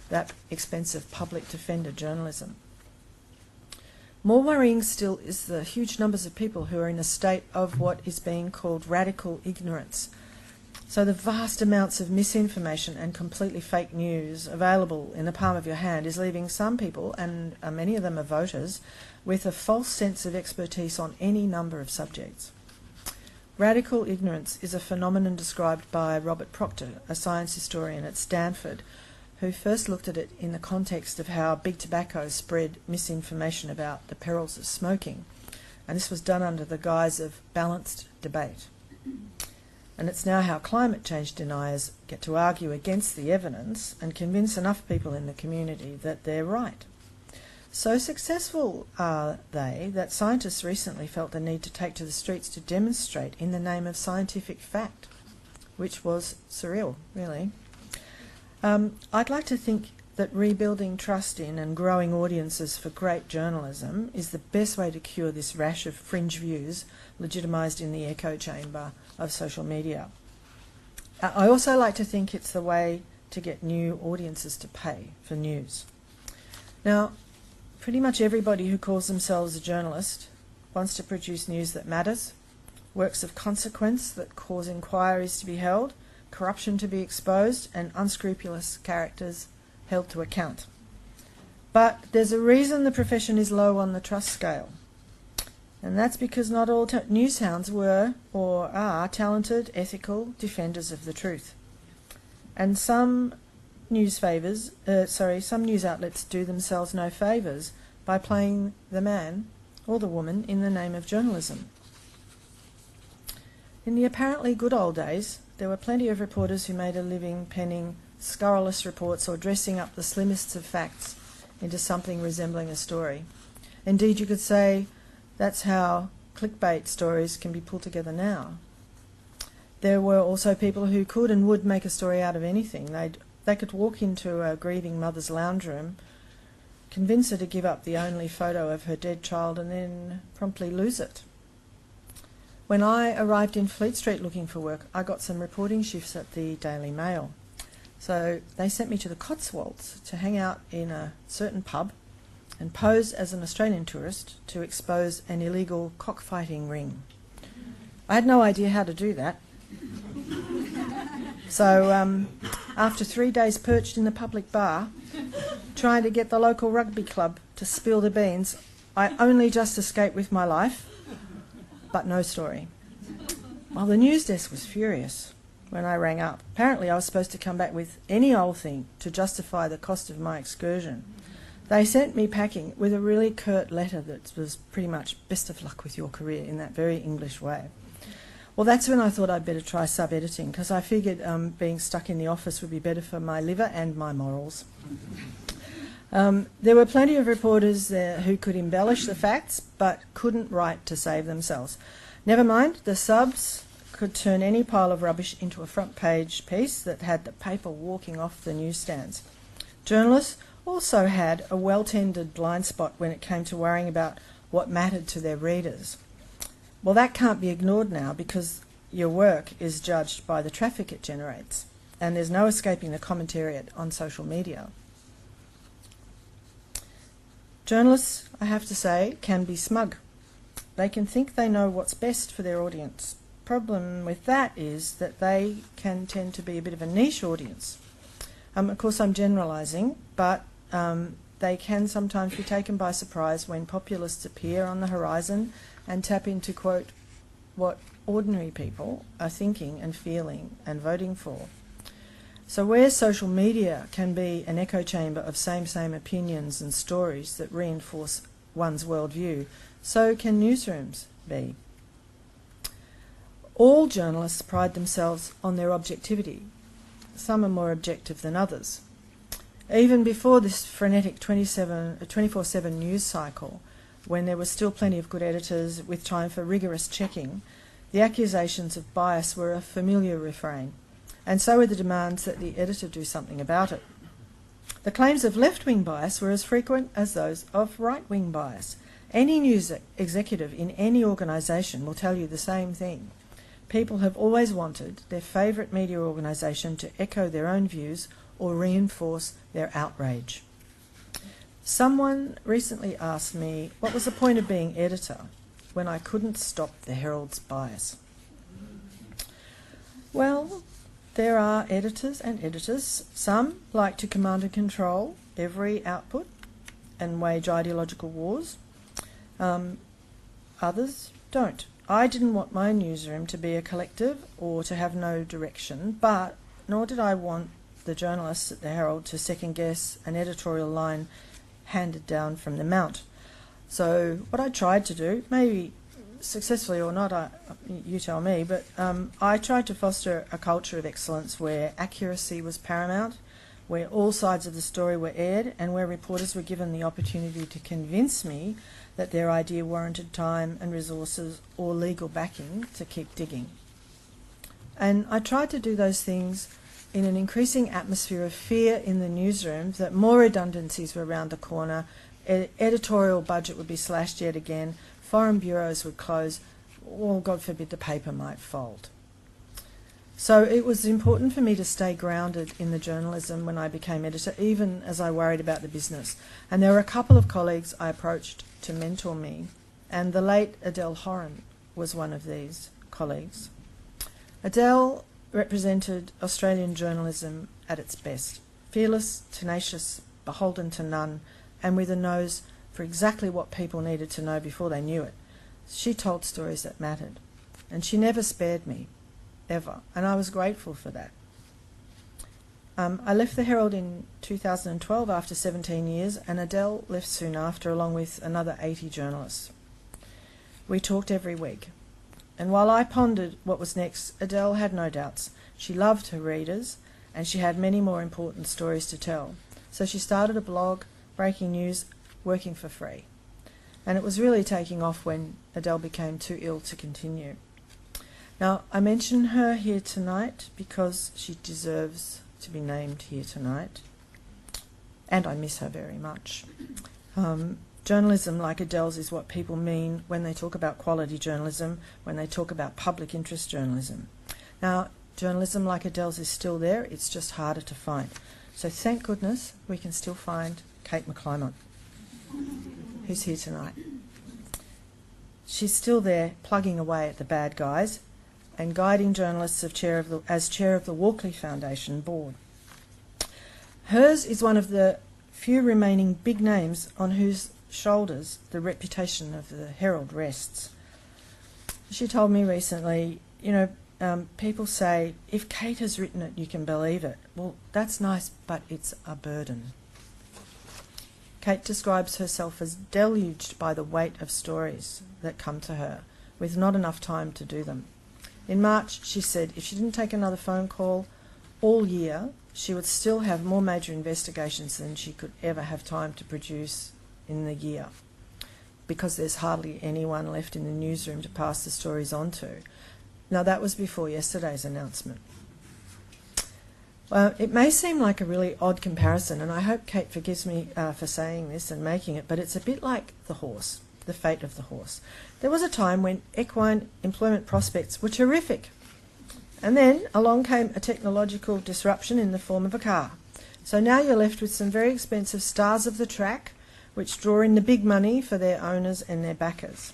that expensive public defender journalism. More worrying still is the huge numbers of people who are in a state of what is being called radical ignorance. So the vast amounts of misinformation and completely fake news available in the palm of your hand is leaving some people, and many of them are voters, with a false sense of expertise on any number of subjects. Radical ignorance is a phenomenon described by Robert Proctor, a science historian at Stanford, who first looked at it in the context of how big tobacco spread misinformation about the perils of smoking. And this was done under the guise of balanced debate. And it's now how climate change deniers get to argue against the evidence and convince enough people in the community that they're right. So successful are they that scientists recently felt the need to take to the streets to demonstrate in the name of scientific fact, which was surreal, really. I'd like to think that rebuilding trust in and growing audiences for great journalism is the best way to cure this rash of fringe views legitimised in the echo chamber of social media. I also like to think it's the way to get new audiences to pay for news. Now, pretty much everybody who calls themselves a journalist wants to produce news that matters, works of consequence that cause inquiries to be held, corruption to be exposed, and unscrupulous characters held to account. But there's a reason the profession is low on the trust scale, and that's because not all newshounds were or are talented, ethical defenders of the truth. And some news outlets do themselves no favours by playing the man or the woman in the name of journalism. In the apparently good old days, there were plenty of reporters who made a living penning scurrilous reports or dressing up the slimmest of facts into something resembling a story. Indeed, you could say that's how clickbait stories can be pulled together now. There were also people who could and would make a story out of anything. They could walk into a grieving mother's lounge room, convince her to give up the only photo of her dead child, and then promptly lose it. When I arrived in Fleet Street looking for work, I got some reporting shifts at the Daily Mail. So they sent me to the Cotswolds to hang out in a certain pub and pose as an Australian tourist to expose an illegal cockfighting ring. I had no idea how to do that. So after 3 days perched in the public bar, trying to get the local rugby club to spill the beans, I only just escaped with my life, but no story. Well, the news desk was furious when I rang up. Apparently I was supposed to come back with any old thing to justify the cost of my excursion. They sent me packing with a really curt letter that was pretty much best of luck with your career in that very English way. Well, that's when I thought I'd better try sub-editing, because I figured being stuck in the office would be better for my liver and my morals. There were plenty of reporters there who could embellish the facts but couldn't write to save themselves. Never mind, the subs could turn any pile of rubbish into a front page piece that had the paper walking off the newsstands. Journalists also had a well-tended blind spot when it came to worrying about what mattered to their readers. Well, that can't be ignored now, because your work is judged by the traffic it generates, and there's no escaping the commentariat on social media. Journalists, I have to say, can be smug. They can think they know what's best for their audience. Problem with that is that they can tend to be a bit of a niche audience. Of course, I'm generalising, but they can sometimes be taken by surprise when populists appear on the horizon and tap into, quote, what ordinary people are thinking and feeling and voting for. So where social media can be an echo chamber of same opinions and stories that reinforce one's worldview, so can newsrooms be. All journalists pride themselves on their objectivity. Some are more objective than others. Even before this frenetic 24/7 news cycle, when there was still plenty of good editors with time for rigorous checking, the accusations of bias were a familiar refrain, and so were the demands that the editor do something about it. The claims of left-wing bias were as frequent as those of right-wing bias. Any news executive in any organisation will tell you the same thing. People have always wanted their favourite media organisation to echo their own views or reinforce their outrage. Someone recently asked me what was the point of being editor when I couldn't stop the Herald's bias. Well, there are editors and editors. Some like to command and control every output and wage ideological wars. Others don't. I didn't want my newsroom to be a collective or to have no direction, but nor did I want the journalists at the Herald to second-guess an editorial line handed down from the Mount. So what I tried to do, maybe successfully or not, you tell me, but I tried to foster a culture of excellence where accuracy was paramount, where all sides of the story were aired, and where reporters were given the opportunity to convince me that their idea warranted time and resources or legal backing to keep digging. And I tried to do those things in an increasing atmosphere of fear in the newsroom that more redundancies were around the corner, editorial budget would be slashed yet again, foreign bureaus would close, or God forbid the paper might fold. So it was important for me to stay grounded in the journalism when I became editor, even as I worried about the business. And there were a couple of colleagues I approached to mentor me, and the late Adele Horan was one of these colleagues. Adele represented Australian journalism at its best, fearless, tenacious, beholden to none, and with a nose for exactly what people needed to know before they knew it. She told stories that mattered, and she never spared me, ever, and I was grateful for that. I left the Herald in 2012 after 17 years, and Adele left soon after, along with another 80 journalists. We talked every week, and while I pondered what was next, Adele had no doubts. She loved her readers, and she had many more important stories to tell. So she started a blog, breaking news, working for free. And it was really taking off when Adele became too ill to continue. Now, I mention her here tonight because she deserves to be named here tonight, and I miss her very much. Journalism like Adele's is what people mean when they talk about quality journalism, when they talk about public interest journalism. Now, journalism like Adele's is still there, it's just harder to find. So thank goodness we can still find Kate McClymont, who's here tonight. She's still there, plugging away at the bad guys and guiding journalists as chair of the Walkley Foundation board. Hers is one of the few remaining big names on whose shoulders the reputation of the Herald rests. She told me recently, people say, if Kate has written it, you can believe it. Well, that's nice, but it's a burden. Kate describes herself as deluged by the weight of stories that come to her, with not enough time to do them. In March, she said if she didn't take another phone call all year, she would still have more major investigations than she could ever have time to produce in the year, because there's hardly anyone left in the newsroom to pass the stories on to. Now, that was before yesterday's announcement. Well, it may seem like a really odd comparison, and I hope Kate forgives me for saying this and making it, but it's a bit like the horse, the fate of the horse. There was a time when equine employment prospects were terrific, and then along came a technological disruption in the form of a car. So now you're left with some very expensive stars of the track, which draw in the big money for their owners and their backers.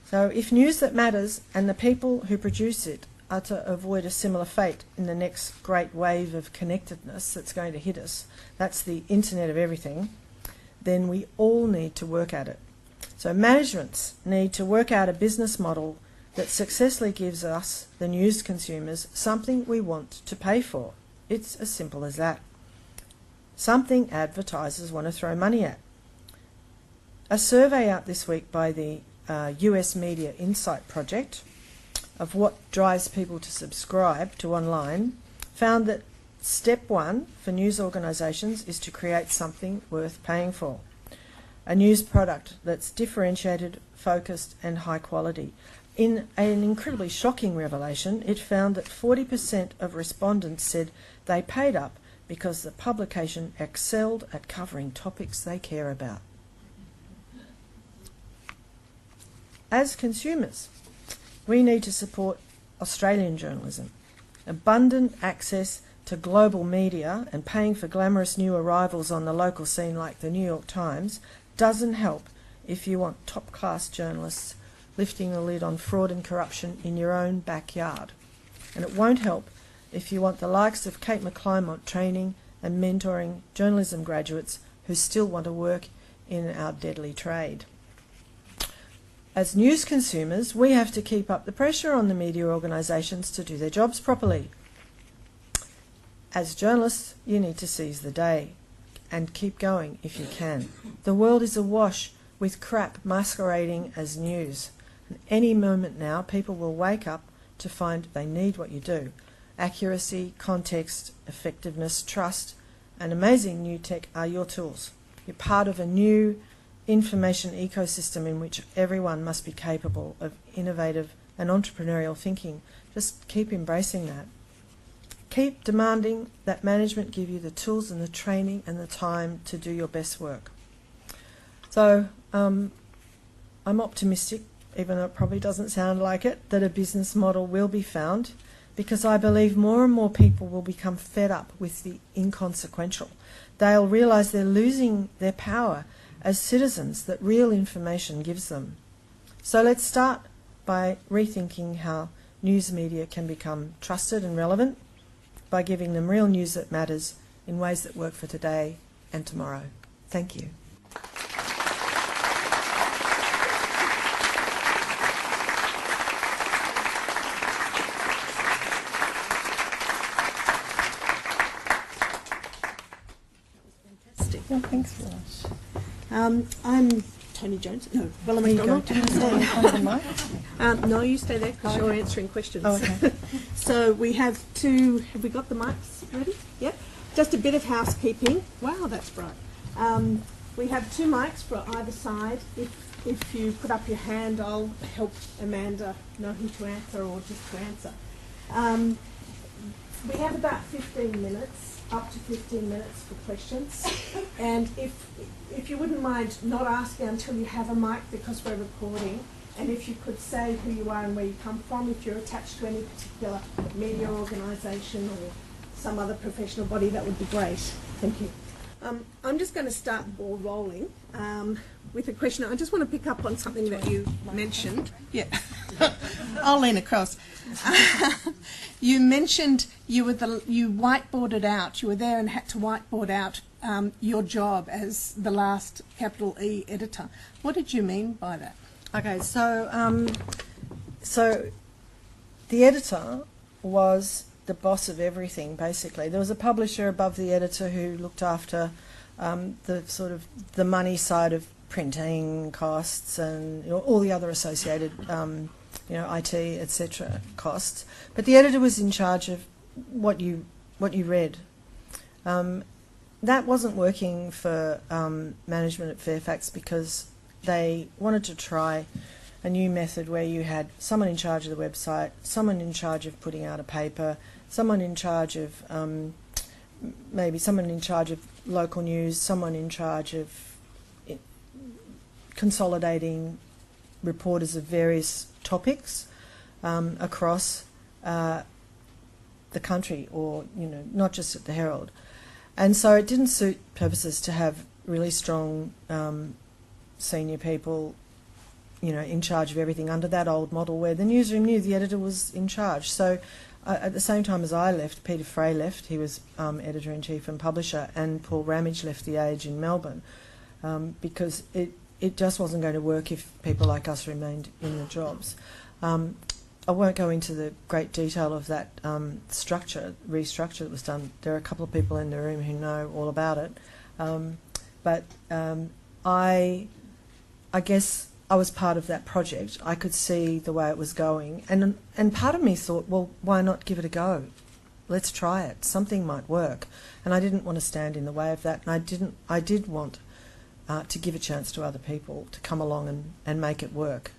So if news that matters and the people who produce it are to avoid a similar fate in the next great wave of connectedness that's going to hit us, that's the internet of everything, then we all need to work at it. So managements need to work out a business model that successfully gives us, the news consumers, something we want to pay for. It's as simple as that. Something advertisers want to throw money at. A survey out this week by the US Media Insight Project of what drives people to subscribe to online found that step one for news organisations is to create something worth paying for. A news product that's differentiated, focused and high quality. In an incredibly shocking revelation, it found that 40% of respondents said they paid up because the publication excelled at covering topics they care about. As consumers, we need to support Australian journalism. Abundant access to global media and paying for glamorous new arrivals on the local scene like the New York Times doesn't help if you want top-class journalists lifting the lid on fraud and corruption in your own backyard. And it won't help if you want the likes of Kate McClymont training and mentoring journalism graduates who still want to work in our deadly trade. As news consumers, we have to keep up the pressure on the media organisations to do their jobs properly. As journalists, you need to seize the day and keep going if you can. The world is awash with crap masquerading as news. And any moment now, people will wake up to find they need what you do. Accuracy, context, effectiveness, trust, and amazing new tech are your tools. You're part of a new information ecosystem in which everyone must be capable of innovative and entrepreneurial thinking. Just keep embracing that. Keep demanding that management give you the tools and the training and the time to do your best work. So I'm optimistic, even though it probably doesn't sound like it, that a business model will be found, because I believe more and more people will become fed up with the inconsequential. They'll realise they're losing their power as citizens that real information gives them. So let's start by rethinking how news media can become trusted and relevant by giving them real news that matters in ways that work for today and tomorrow. Thank you. Well, thanks very much. I'm Tony Jones. No, Bella McDonald. No, you stay there because you're answering questions. Oh, okay. So we have two. Have we got the mics ready? Yep. Just a bit of housekeeping. Wow, that's bright. We have two mics for either side. If you put up your hand, I'll help Amanda know who to answer or just to answer. We have about 15 minutes, up to 15 minutes for questions. And if you wouldn't mind not asking until you have a mic because we're recording, and if you could say who you are and where you come from, if you're attached to any particular media organisation or some other professional body, that would be great. Thank you. I'm just going to start the ball rolling with a question. I just want to pick up on something that you mentioned. Yeah, I'll lean across. You mentioned you whiteboarded out. You were there and had to whiteboard out your job as the last capital E editor. What did you mean by that? Okay, so the editor was the boss of everything, basically. There was a publisher above the editor who looked after the sort of the money side of printing costs and all the other associated, IT, etc. costs. But the editor was in charge of what you read. That wasn't working for management at Fairfax because they wanted to try a new method where you had someone in charge of the website, someone in charge of putting out a paper, someone in charge of maybe someone in charge of local news, someone in charge of consolidating reporters of various topics across the country, or not just at the Herald. And so it didn't suit purposes to have really strong senior people in charge of everything under that old model where the newsroom knew the editor was in charge. So at the same time as I left, Peter Fray left. He was editor-in-chief and publisher, and Paul Ramage left The Age in Melbourne because it just wasn't going to work if people like us remained in the jobs. I won't go into the great detail of that restructure that was done. There are a couple of people in the room who know all about it. But I guess I was part of that project. I could see the way it was going. And part of me thought, well, why not give it a go? Let's try it. Something might work. And I didn't want to stand in the way of that. And I did want to give a chance to other people to come along and make it work.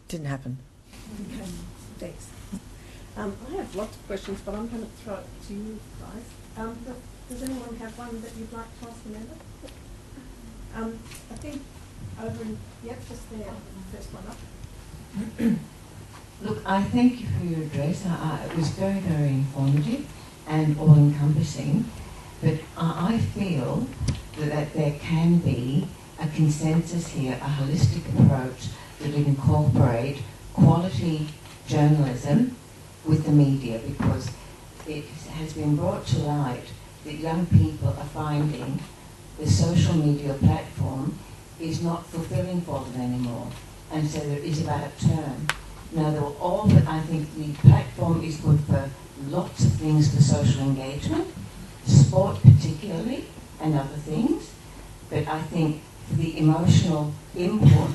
Didn't happen. Okay, thanks. I have lots of questions, but I'm going to throw it to you guys. Does anyone have one that you'd like to ask Amanda? I think over in, just there, first one up. Look, I thank you for your address. It was very, very informative and all-encompassing, but I feel that there can be a consensus here, a holistic approach that would incorporate quality journalism with the media, because it has been brought to light that young people are finding the social media platform is not fulfilling for them anymore, and so there is about turn. Now, I think the platform is good for lots of things for social engagement, sport particularly, and other things, but I think for the emotional input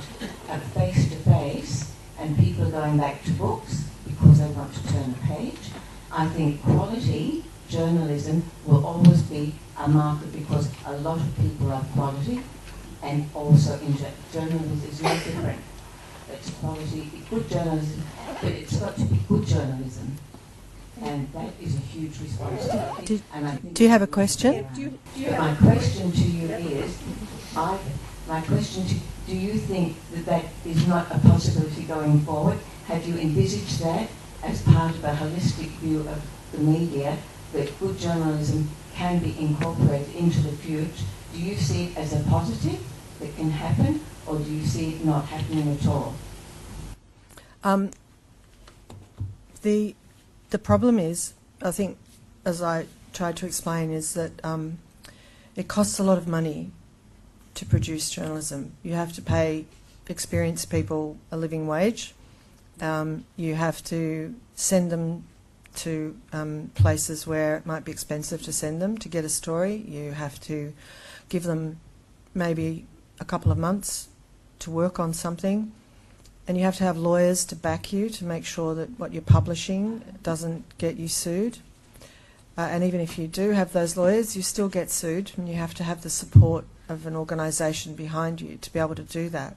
of face-to-face, and people going back to books because they want to turn a page, I think quality journalism will always be a market, because a lot of people love quality, and also journalism is no different. It's quality, good journalism, but it's got to be good journalism, and that is a huge responsibility. Do you have a question? My question to you is, do you think that is not a possibility going forward? Have you envisaged that as part of a holistic view of the media, that good journalism can be incorporated into the future? Do you see it as a positive that can happen, or do you see it not happening at all? The problem is, I think, as I tried to explain, is that it costs a lot of money to produce journalism. You have to pay experienced people a living wage. You have to send them to places where it might be expensive to send them to get a story. You have to give them maybe a couple of months to work on something, and you have to have lawyers to back you to make sure that what you're publishing doesn't get you sued. And even if you do have those lawyers, you still get sued, and you have to have the support of an organisation behind you to be able to do that.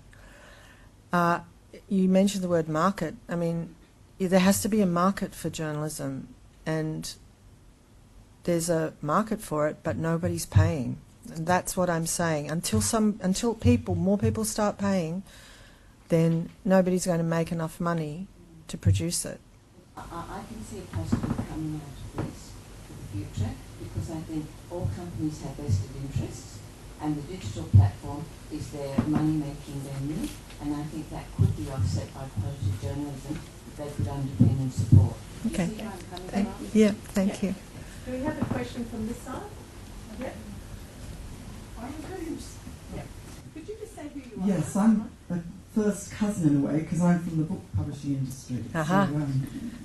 You mentioned the word market. I mean, there has to be a market for journalism, and there's a market for it, but nobody's paying. And that's what I'm saying. Until more people start paying, then nobody's going to make enough money to produce it. I can see a positive coming out of this for the future, because I think all companies have vested interests, and the digital platform is their money-making venue, and I think that could be offset by quality journalism that they could underpin and support. Okay. You see where I'm coming from? Yeah, thank you. Do we have a question from this side? Yep. Yep. Could you just say who you are? Yes, I'm a first cousin in a way, because I'm from the book publishing industry. Aha.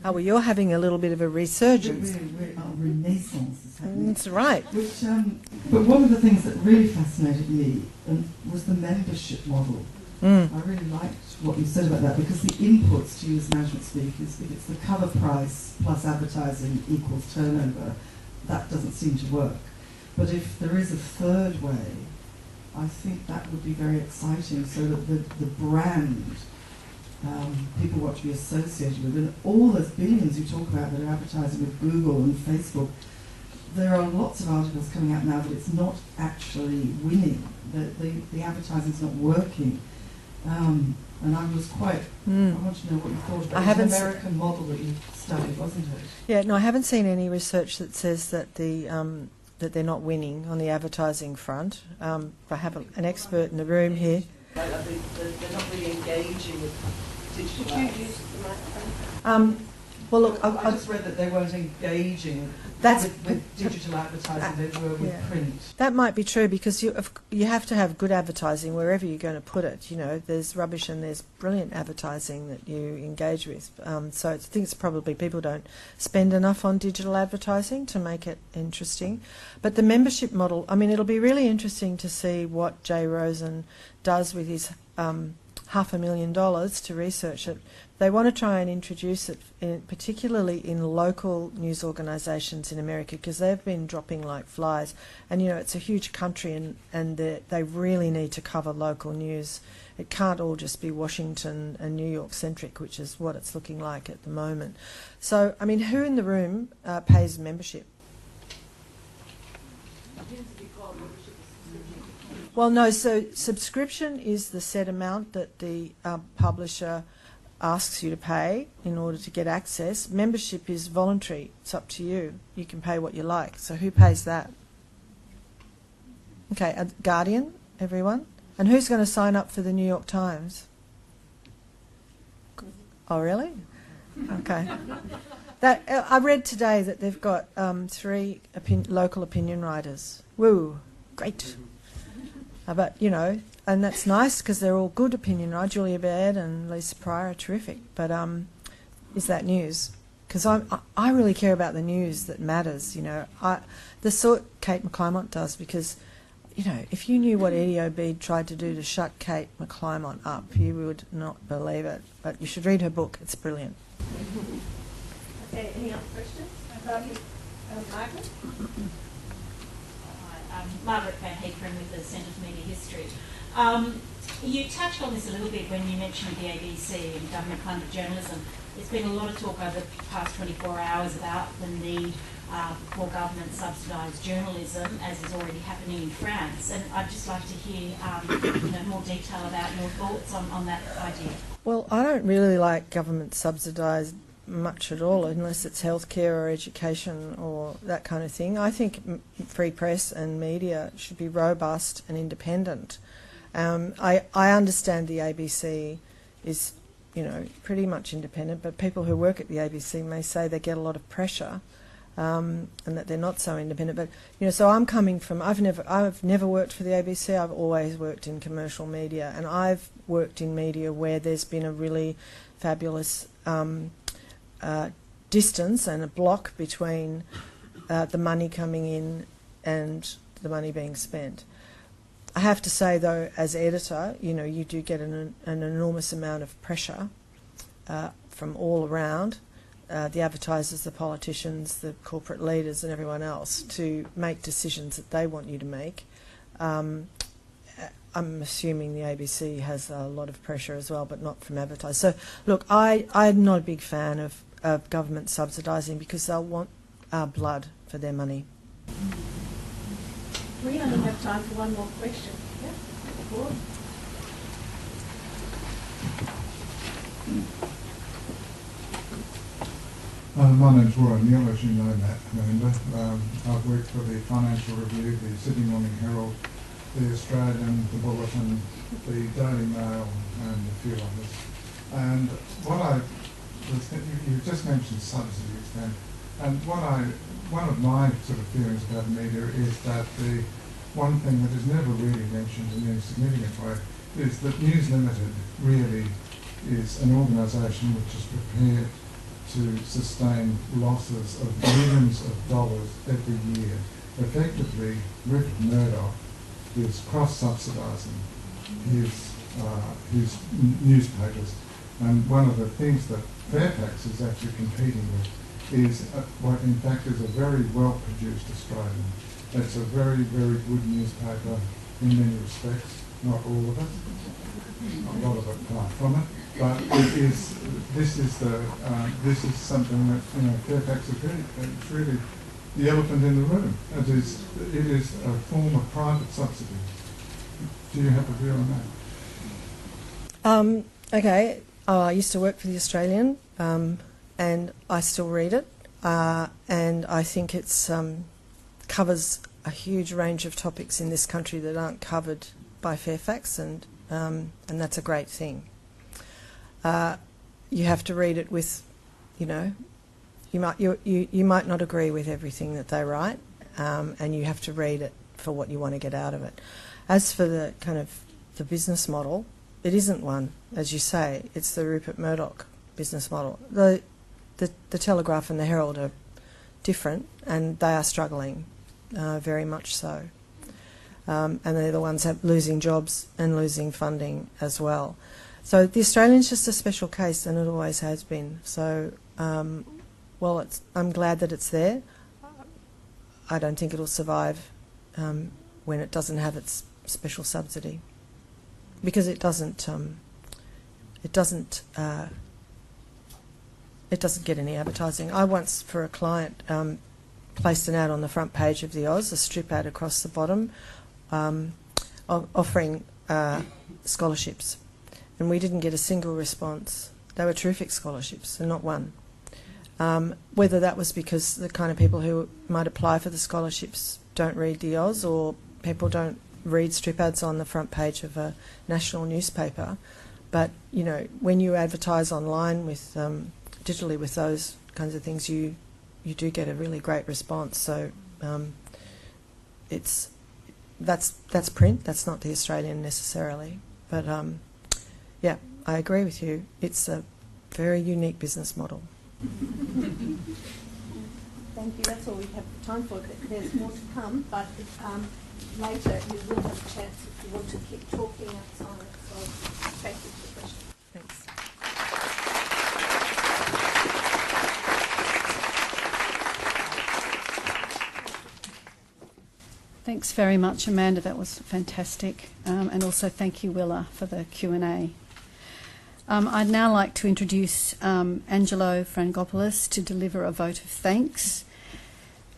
So, Well, you're having a little bit of a resurgence. our renaissance is happening. That's right. Which, but one of the things that really fascinated me was the membership model. I really liked what you said about that, because the inputs, to use management speak, is if it's the cover price plus advertising equals turnover, that doesn't seem to work. But if there is a third way, I think that would be very exciting, so that the brand people want to be associated with, and all those billions you talk about that are advertising with Google and Facebook, there are lots of articles coming out now that it's not actually winning, that the advertising's not working. And I was quite, I want to know what you thought about the American model that you studied, wasn't it? Yeah, no, I haven't seen any research that says that that they're not winning on the advertising front. I have an expert in the room here. They're not really engaging with digital ads. Could you use the microphone? Well, look, I just read that they weren't engaging with digital advertising, they were with print. That might be true because you have to have good advertising wherever you're going to put it. You know, there's rubbish and there's brilliant advertising that you engage with. So I think it's probably people don't spend enough on digital advertising to make it interesting. But the membership model, I mean, it'll be really interesting to see what Jay Rosen does with his $500,000 to research it. They want to try and introduce it, particularly in local news organisations in America, because they've been dropping like flies. And, you know, it's a huge country and they really need to cover local news. It can't all just be Washington and New York centric, which is what it's looking like at the moment. So, I mean, who in the room pays membership? Well, no, so subscription is the set amount that the publisher asks you to pay in order to get access. Membership is voluntary. It's up to you. You can pay what you like. So who pays that? Okay, a Guardian, everyone? And who's going to sign up for the New York Times? Oh, really? Okay. I read today that they've got 3 local opinion writers. Woo, great. But, you know, and that's nice because they're all good opinion writers. Julia Baird and Lisa Pryor are terrific. But is that news? Because I really care about the news that matters, you know. The sort Kate McClymont does, because, you know, if you knew what Eddie O'Bead tried to do to shut Kate McClymont up, you would not believe it. But you should read her book. It's brilliant. Okay, any other questions? Margaret? Margaret Van Heekeren with the Centre for Media History. You touched on this a little bit when you mentioned the ABC and government-funded journalism. There's been a lot of talk over the past 24 hours about the need for government-subsidised journalism, as is already happening in France. And I'd just like to hear more detail about your thoughts on that idea. Well, I don't really like government-subsidised much at all, unless it's healthcare or education or that kind of thing. I think free press and media should be robust and independent. I understand the ABC is, you know, pretty much independent, but people who work at the ABC may say they get a lot of pressure and that they're not so independent. But, you know, so I'm coming from, I've never worked for the ABC. I've always worked in commercial media, and I've worked in media where there's been a really fabulous distance and a block between the money coming in and the money being spent. I have to say, though, as editor, you know, you do get an enormous amount of pressure from all around, the advertisers, the politicians, the corporate leaders and everyone else, to make decisions that they want you to make. I'm assuming the ABC has a lot of pressure as well, but not from advertisers. So, look, I'm not a big fan of government subsidising, because they'll want our blood for their money. We only have time for one more question. Yeah? My name's Roy Neal, as you know, Amanda. I've worked for the Financial Review, the Sydney Morning Herald, the Australian, the Bulletin, the Daily Mail, and a few others. And what I was thinking, you just mentioned subsidies then, and one of my sort of feelings about media is that the one thing that is never really mentioned in any significant way is that News Limited really is an organisation which is prepared to sustain losses of millions of dollars every year. Effectively, Rupert Murdoch is cross-subsidising his newspapers, and one of the things that Fairfax is actually competing with is what in fact is a very well-produced Australian. It's a very, very good newspaper in many respects, not all of it, a lot of it far from it, but this is something that, you know, Fairfax is really, it's really the elephant in the room. It is a form of private subsidy. Do you have a view on that? Okay. I used to work for the Australian, and I still read it, and I think it's covers a huge range of topics in this country that aren't covered by Fairfax, and that's a great thing. You have to read it with, you know, you might not agree with everything that they write, and you have to read it for what you want to get out of it. As for the kind of the business model, it isn't one, as you say. It's the Rupert Murdoch business model. The Telegraph and the Herald are different, and they are struggling, very much so. And they're the ones that are losing jobs and losing funding as well. So the Australian's just a special case, and it always has been. So, I'm glad that it's there. I don't think it'll survive when it doesn't have its special subsidy, because it doesn't get any advertising. I once, for a client, placed an ad on the front page of the Oz, a strip ad across the bottom, offering scholarships, and we didn't get a single response. They were terrific scholarships, and not one. Whether that was because the kind of people who might apply for the scholarships don't read the Oz, or people don't read strip ads on the front page of a national newspaper. But, you know, when you advertise online with digitally with those kinds of things, you do get a really great response. So that's print. That's not the Australian necessarily. But yeah, I agree with you. It's a very unique business model. Thank you. That's all we have time for. There's more to come, but later you will have a chance if you want to keep talking outside. So thank you for the question. Thanks. Thanks very much, Amanda. That was fantastic. And also thank you, Willa, for the Q&A. I'd now like to introduce Angelo Fran to deliver a vote of thanks.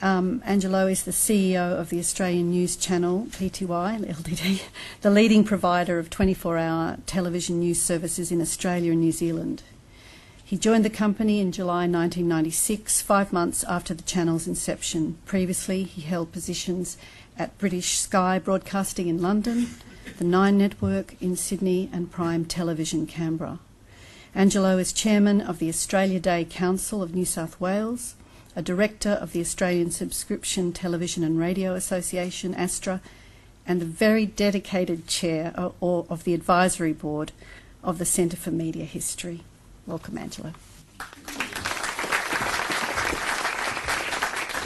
Angelo is the CEO of the Australian News Channel, PTY, LTD, the leading provider of 24-hour television news services in Australia and New Zealand. He joined the company in July 1996, 5 months after the channel's inception. Previously, he held positions at British Sky Broadcasting in London, the Nine Network in Sydney, and Prime Television Canberra. Angelo is chairman of the Australia Day Council of New South Wales, a director of the Australian Subscription Television and Radio Association, ASTRA, and the very dedicated chair of the advisory board of the Centre for Media History. Welcome, Angelo.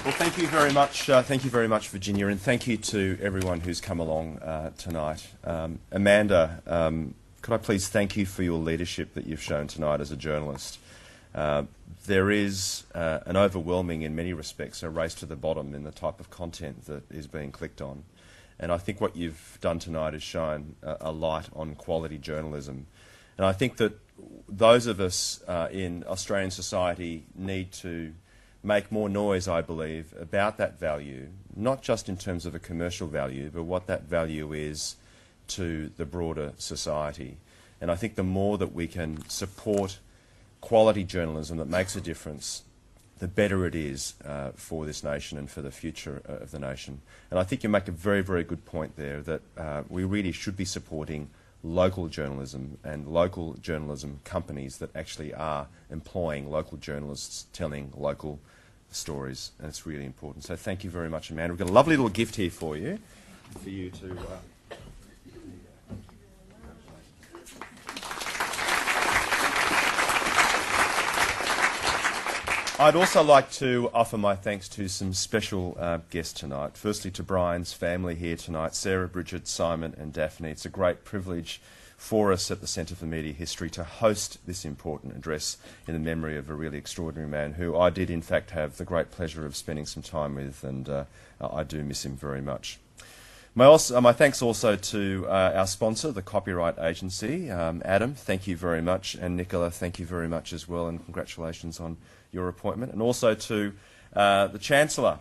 Well, thank you very much. Thank you very much, Virginia, and thank you to everyone who's come along tonight. Amanda, could I please thank you for your leadership that you've shown tonight as a journalist. There is an overwhelming, in many respects, a race to the bottom in the type of content that is being clicked on. And I think what you've done tonight is shine a light on quality journalism. And I think that those of us in Australian society need to make more noise, I believe, about that value, not just in terms of a commercial value, but what that value is to the broader society. And I think the more that we can support quality journalism that makes a difference, the better it is for this nation and for the future of the nation. And I think you make a very, very good point there that we really should be supporting local journalism and local journalism companies that actually are employing local journalists telling local stories, and it's really important. So thank you very much, Amanda. We've got a lovely little gift here for you to... I'd also like to offer my thanks to some special guests tonight. Firstly, to Brian's family here tonight, Sarah, Bridget, Simon and Daphne. It's a great privilege for us at the Centre for Media History to host this important address in the memory of a really extraordinary man who I did in fact have the great pleasure of spending some time with, and I do miss him very much. My thanks also to our sponsor, the Copyright Agency. Adam, thank you very much, and Nicola, thank you very much as well, and congratulations on your appointment. And also to the Chancellor,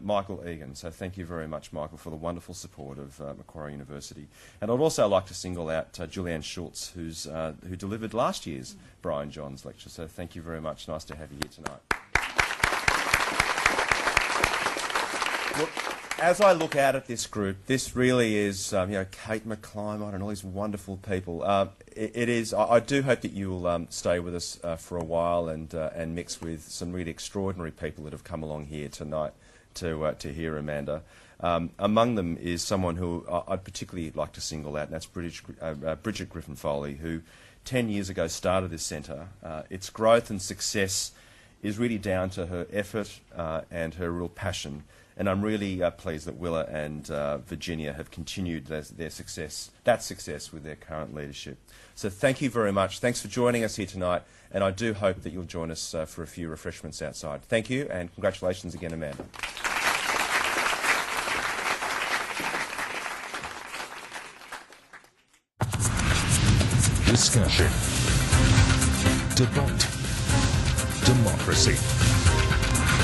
Michael Egan. So thank you very much, Michael, for the wonderful support of Macquarie University. And I'd also like to single out Julianne Schultz, who delivered last year's Brian Johns lecture. So thank you very much. Nice to have you here tonight. Look, as I look out at this group, this really is, Kate McClymont and all these wonderful people. It is. I do hope that you will stay with us for a while and mix with some really extraordinary people that have come along here tonight to hear Amanda. Among them is someone who I'd particularly like to single out, and that's Bridget Griffin-Foley, who 10 years ago started this centre. Its growth and success is really down to her effort and her real passion. And I'm really pleased that Willa and Virginia have continued their success with their current leadership. So thank you very much. Thanks for joining us here tonight, and I do hope that you'll join us for a few refreshments outside. Thank you, and congratulations again, Amanda. Discussion. Debate. Democracy.